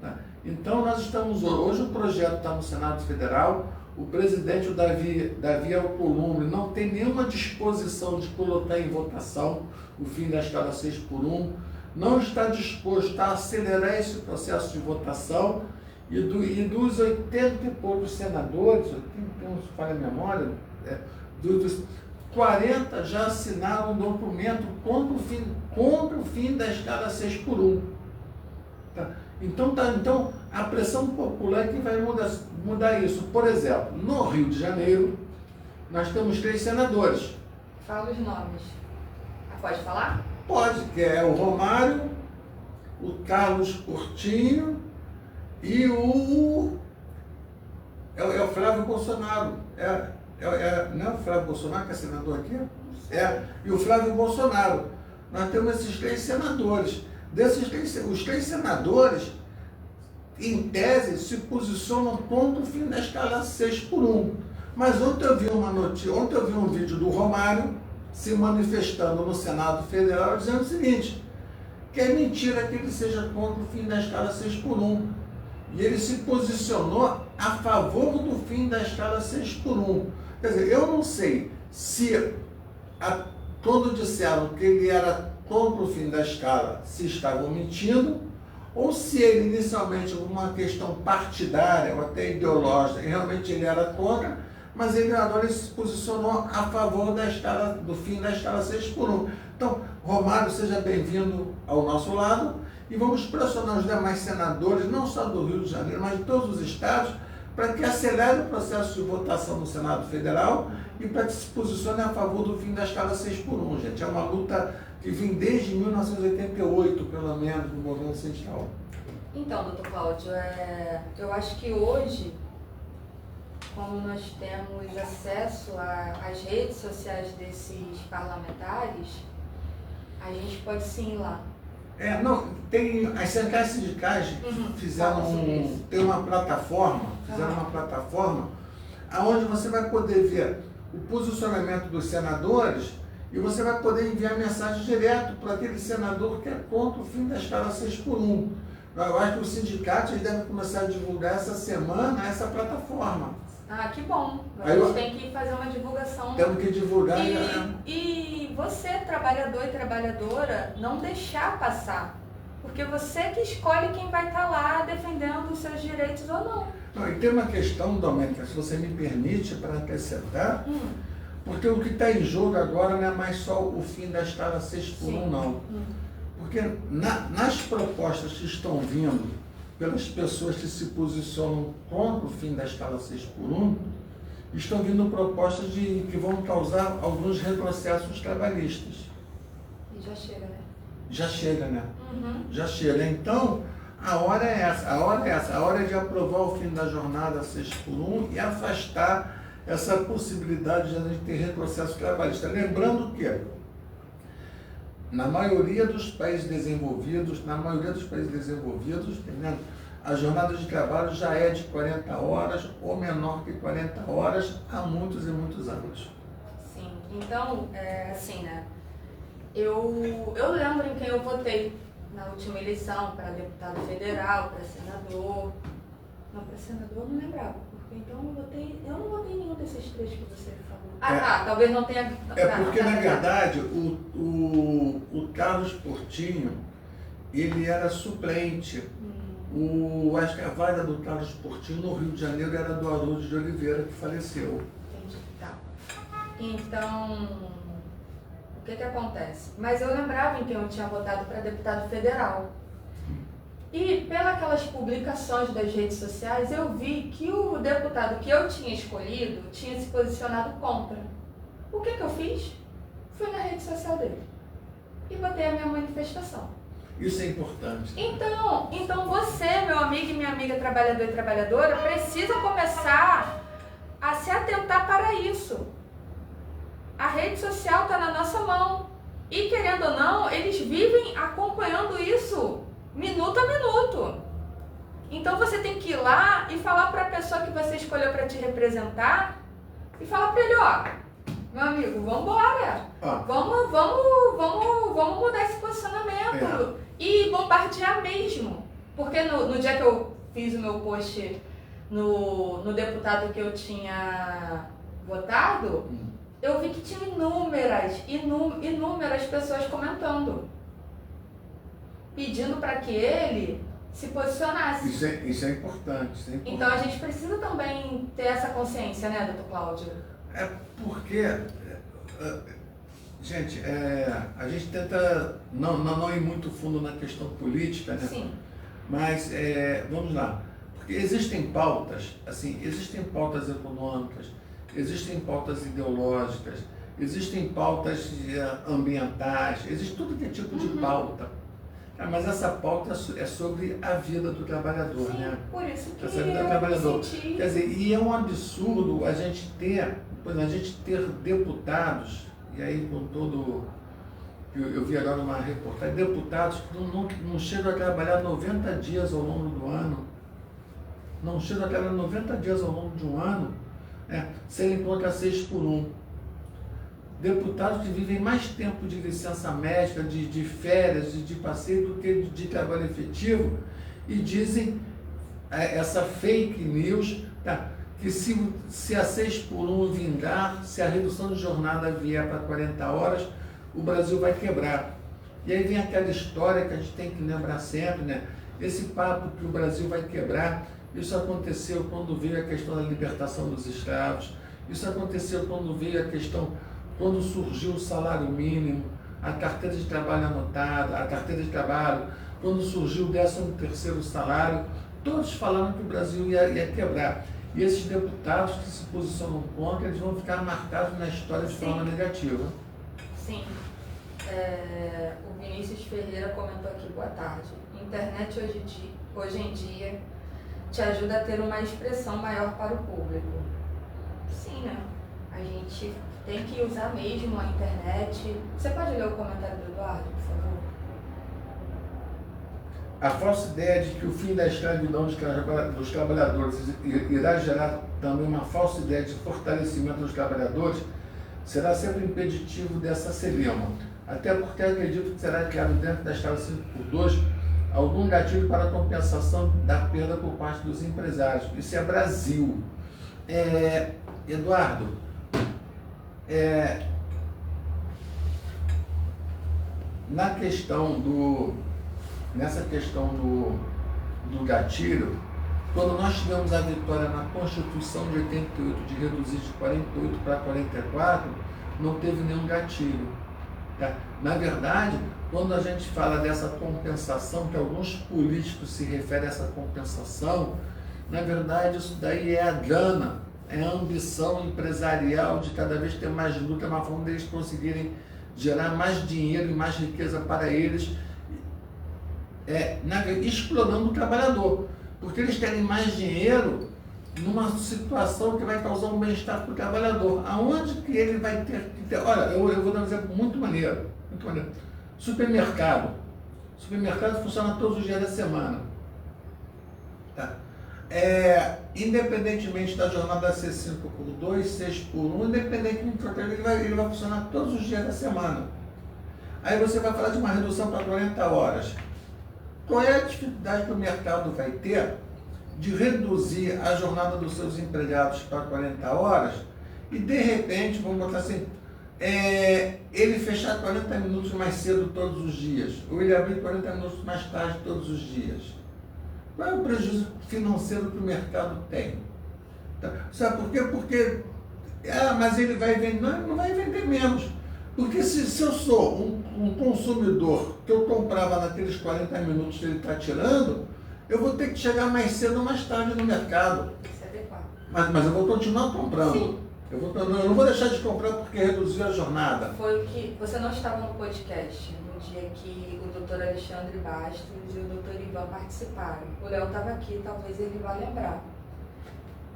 Tá? Então nós estamos hoje, o projeto está no Senado Federal, o presidente, o Davi Alcolumbre, não tem nenhuma disposição de colocar em votação o fim da escala 6x1, não está disposto a acelerar esse processo de votação, e dos 80 e poucos senadores, não se falha a memória, dos 40 já assinaram um documento contra o fim da escala 6x1. Tá? Então, a pressão popular é que vai mudar isso. Por exemplo, no Rio de Janeiro, nós temos 3 senadores. Fala os nomes. Pode falar? Pode, que é o Romário, o Carlos Coutinho e o Flávio Bolsonaro. Não é o Flávio Bolsonaro que é senador aqui? E o Flávio Bolsonaro. Nós temos esses 3 senadores. Os 3 senadores, em tese, se posicionam contra o fim da escala 6x1. Mas ontem eu vi um vídeo do Romário se manifestando no Senado Federal dizendo o seguinte, que é mentira que ele seja contra o fim da escala 6x1. E ele se posicionou a favor do fim da escala 6x1. Quer dizer, eu não sei se quando disseram que ele era contra o fim da escala, se estavam mentindo, ou se ele inicialmente, por uma questão partidária ou até ideológica, realmente ele era contra, mas ele agora se posicionou a favor do fim da escala 6x1. Então, Romário, seja bem-vindo ao nosso lado e vamos pressionar os demais senadores, não só do Rio de Janeiro, mas de todos os estados, para que acelere o processo de votação no Senado Federal e para que se posicione a favor do fim da escala 6x1, gente. É uma luta que vem desde 1988, pelo menos, no movimento sindical. Então, doutor Cláudio, eu acho que hoje, como nós temos acesso às redes sociais desses parlamentares, a gente pode sim ir lá. As centrais sindicais tem uma plataforma, onde você vai poder ver o posicionamento dos senadores E você vai poder enviar mensagem direto para aquele senador que é contra o fim da escala 6x1. Eu acho que os sindicatos devem começar a divulgar essa semana essa plataforma. Ah, que bom. A Aí gente tem que fazer uma divulgação. Temos que divulgar. E você, trabalhador e trabalhadora, não deixar passar. Porque você que escolhe quem vai estar lá defendendo os seus direitos ou não. Não, e tem uma questão, Domênica, se você me permite, para acrescentar, porque o que está em jogo agora não é mais só o fim da escala 6x1, não. Porque nas propostas que estão vindo pelas pessoas que se posicionam contra o fim da escala 6x1, estão vindo propostas que vão causar alguns retrocessos trabalhistas. E já chega, né? Já chega, né? Já chega. Então, a hora é essa, a hora é de aprovar o fim da jornada 6x1 e afastar essa possibilidade de a gente ter retrocesso trabalhista. Lembrando que, na maioria dos países desenvolvidos, entendeu? A jornada de trabalho já é de 40 horas ou menor que 40 horas há muitos e muitos anos. Sim, então, assim, né? Eu lembro em quem eu votei na última eleição, para deputado federal, para senador. Não, para senador eu não lembrava, porque então eu não votei em nenhum desses três que você falou. Tá, talvez não tenha... Porque, na verdade, o Carlos Portinho, ele era suplente. Acho que a vaga do Carlos Portinho no Rio de Janeiro era do Haroldo de Oliveira, que faleceu. Entendi, tá. Então, o que acontece? Mas eu lembrava em quem eu tinha votado para deputado federal. E pelas publicações das redes sociais, eu vi que o deputado que eu tinha escolhido tinha se posicionado contra. O que eu fiz? Fui na rede social dele e botei a minha manifestação. Isso é importante. Então você, meu amigo e minha amiga trabalhador e trabalhadora, precisa começar a se atentar para isso. A rede social está na nossa mão. E querendo ou não, eles vivem acompanhando isso minuto a minuto. Então você tem que ir lá e falar para a pessoa que você escolheu para te representar e falar para ele, ó, meu amigo, vamos embora. Vamos mudar esse posicionamento. E bombardear mesmo. Porque no dia que eu fiz o meu post no deputado que eu tinha votado, eu vi que tinha inúmeras pessoas comentando, pedindo para que ele se posicionasse. Isso é importante. Então a gente precisa também ter essa consciência, né, doutor Cláudio? É porque, gente, a gente tenta não ir muito fundo na questão política, né? Sim. Mas, vamos lá, porque existem pautas, assim, existem pautas econômicas, existem pautas ideológicas, existem pautas ambientais, existe tudo que é tipo de pauta. Mas essa pauta é sobre a vida do trabalhador, sim, né? Por isso que essa vida do trabalhador. Senti... Quer dizer, e é um absurdo a gente ter deputados, e aí com todo... Eu vi agora uma reportagem, deputados que não chegam a trabalhar 90 dias ao longo do ano. Não chegam a trabalhar 90 dias ao longo de um ano, serem contra 6x1. Deputados que vivem mais tempo de licença médica, de férias, de passeio, do que de trabalho efetivo, e dizem essa fake news, que se a 6x1 vingar, se a redução de jornada vier para 40 horas, o Brasil vai quebrar. E aí vem aquela história que a gente tem que lembrar sempre, né? Esse papo que o Brasil vai quebrar, isso aconteceu quando veio a questão da libertação dos escravos, isso aconteceu quando veio a questão, quando surgiu o salário mínimo, a carteira de trabalho anotada, a carteira de trabalho, quando surgiu o 13º salário, todos falaram que o Brasil ia quebrar. E esses deputados que se posicionam contra, eles vão ficar marcados na história de forma negativa. Sim. O Vinícius Ferreira comentou aqui, boa tarde. Internet hoje em dia te ajuda a ter uma expressão maior para o público. Sim, né? A gente tem que usar mesmo a internet. Você pode ler o comentário do Eduardo, por favor? A falsa ideia de que o fim da escravidão dos trabalhadores irá gerar também uma falsa ideia de fortalecimento dos trabalhadores será sempre impeditivo dessa celema, até porque acredito que será criado dentro da escala 5x2 algum gatilho para a compensação da perda por parte dos empresários. Isso é Brasil. Eduardo, nessa questão do gatilho, quando nós tivemos a vitória na Constituição de 88 de reduzir de 48 para 44, não teve nenhum gatilho. Tá? Na verdade, quando a gente fala dessa compensação, que alguns políticos se referem a essa compensação, na verdade isso daí é a gana, é a ambição empresarial de cada vez ter mais luta, é uma forma deles conseguirem gerar mais dinheiro e mais riqueza para eles, explorando o trabalhador, porque eles querem mais dinheiro numa situação que vai causar um bem-estar para o trabalhador. Aonde que ele vai ter que ter... Olha, eu vou dar um exemplo muito maneiro. Supermercado. Supermercado funciona todos os dias da semana. Tá? Independentemente da jornada ser 5x2, 6x1, independentemente do ele vai funcionar todos os dias da semana. Aí você vai falar de uma redução para 40 horas. Qual é a dificuldade que o mercado vai ter de reduzir a jornada dos seus empregados para 40 horas e, de repente, vamos botar assim, ele fechar 40 minutos mais cedo todos os dias, ou ele abrir 40 minutos mais tarde todos os dias? Qual é o prejuízo financeiro que o mercado tem? Tá? Sabe por quê? Porque, mas ele vai vender, não vai vender menos. Porque se eu sou um consumidor que eu comprava naqueles 40 minutos que ele está tirando, eu vou ter que chegar mais cedo ou mais tarde no mercado. Isso é adequado. Mas eu vou continuar comprando. Sim. Eu não vou deixar de comprar porque reduziu a jornada. Foi o que... Você não estava no podcast no dia que o doutor Alexandre Bastos e o doutor Ivan participaram. O Léo estava aqui, talvez ele vá lembrar.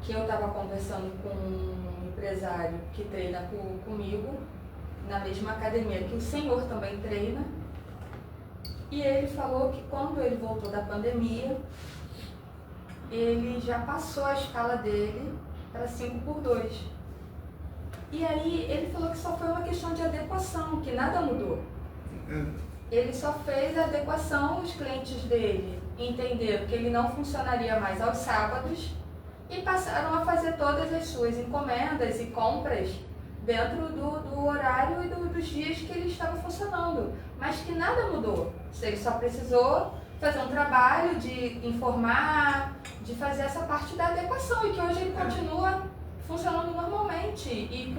Que eu estava conversando com um empresário que treina comigo, na mesma academia que o senhor também treina, e ele falou que quando ele voltou da pandemia, ele já passou a escala dele para 5x2. E aí ele falou que só foi uma questão de adequação, que nada mudou. Ele só fez a adequação, os clientes dele entenderam que ele não funcionaria mais aos sábados e passaram a fazer todas as suas encomendas e compras dentro do horário e dos dias que ele estava funcionando, mas que nada mudou. Ele só precisou fazer um trabalho de informar, de fazer essa parte da adequação, e que hoje ele continua funcionando normalmente e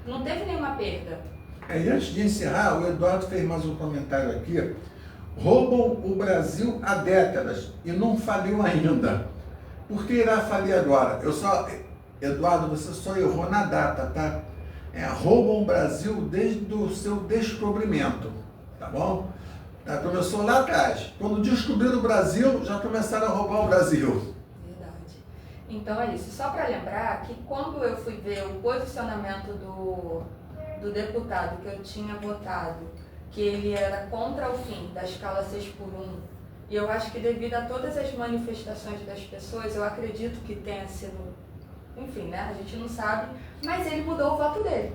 não teve nenhuma perda. E antes de encerrar, o Eduardo fez mais um comentário aqui. Roubam o Brasil há décadas e não faliu ainda. Por que irá falir agora? Eduardo, você só errou na data, tá? Roubam o Brasil desde o seu descobrimento, tá bom? Começou lá atrás. Quando descobriram o Brasil, já começaram a roubar o Brasil. Verdade. Então é isso. Só para lembrar que quando eu fui ver o posicionamento do deputado que eu tinha votado, que ele era contra o fim da escala 6x1, e eu acho que devido a todas as manifestações das pessoas, eu acredito que tenha sido... Enfim, né? A gente não sabe, mas ele mudou o voto dele.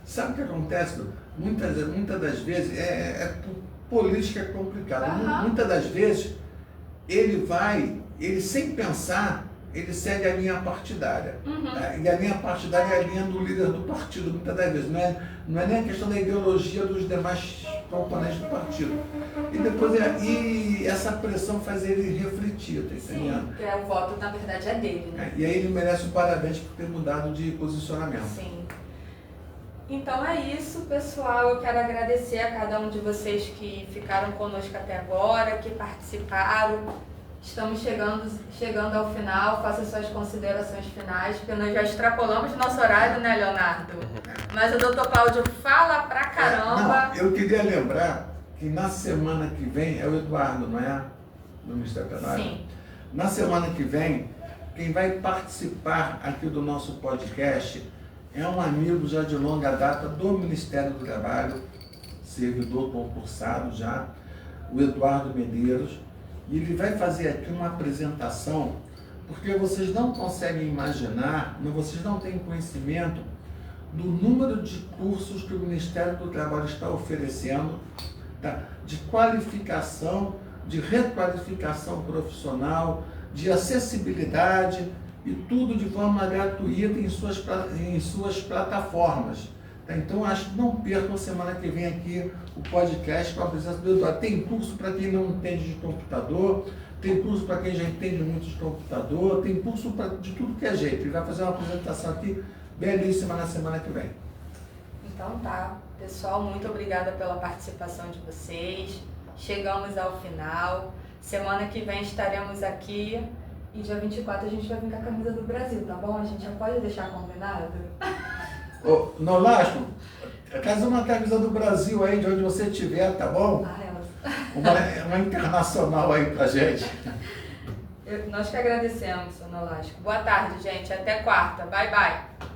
Sabe o que acontece? Muitas das vezes, política é complicada. Muitas das vezes, ele sem pensar, ele segue a linha partidária. E a linha partidária é a linha do líder do partido, muitas das vezes. Não é nem a questão da ideologia dos demais componentes do partido. E depois essa pressão faz ele refletir, tá entendendo? Sim, o voto, na verdade, é dele, né? E aí ele merece um parabéns por ter mudado de posicionamento. Sim. Então é isso, pessoal. Eu quero agradecer a cada um de vocês que ficaram conosco até agora, que participaram. Estamos chegando ao final. Faça suas considerações finais, porque nós já extrapolamos nosso horário, né, Leonardo? Mas o doutor Cláudio fala pra caramba. Eu queria lembrar que na semana que vem, é o Eduardo, não é? Do Ministério do Trabalho? Sim. Na semana que vem, quem vai participar aqui do nosso podcast é um amigo já de longa data do Ministério do Trabalho, servidor concursado já, o Eduardo Medeiros, e ele vai fazer aqui uma apresentação, porque vocês não conseguem imaginar, vocês não têm conhecimento do número de cursos que o Ministério do Trabalho está oferecendo, tá? De qualificação, de requalificação profissional, de acessibilidade e tudo de forma gratuita em suas plataformas. Tá? Então, acho que não percam semana que vem aqui o podcast com a presença do Eduardo. Tem curso para quem não entende de computador, tem curso para quem já entende muito de computador, tem curso de tudo que é jeito. Ele vai fazer uma apresentação aqui belíssima na semana que vem. Então tá, pessoal, muito obrigada pela participação de vocês. Chegamos ao final. Semana que vem estaremos aqui e dia 24 a gente vai vir com a camisa do Brasil, tá bom? A gente já pode deixar combinado? Ô, Nolasco, traz uma camisa do Brasil aí, de onde você estiver, tá bom? Uma internacional aí pra gente. Nós que agradecemos, Nolasco. Boa tarde, gente. Até quarta. Bye, bye.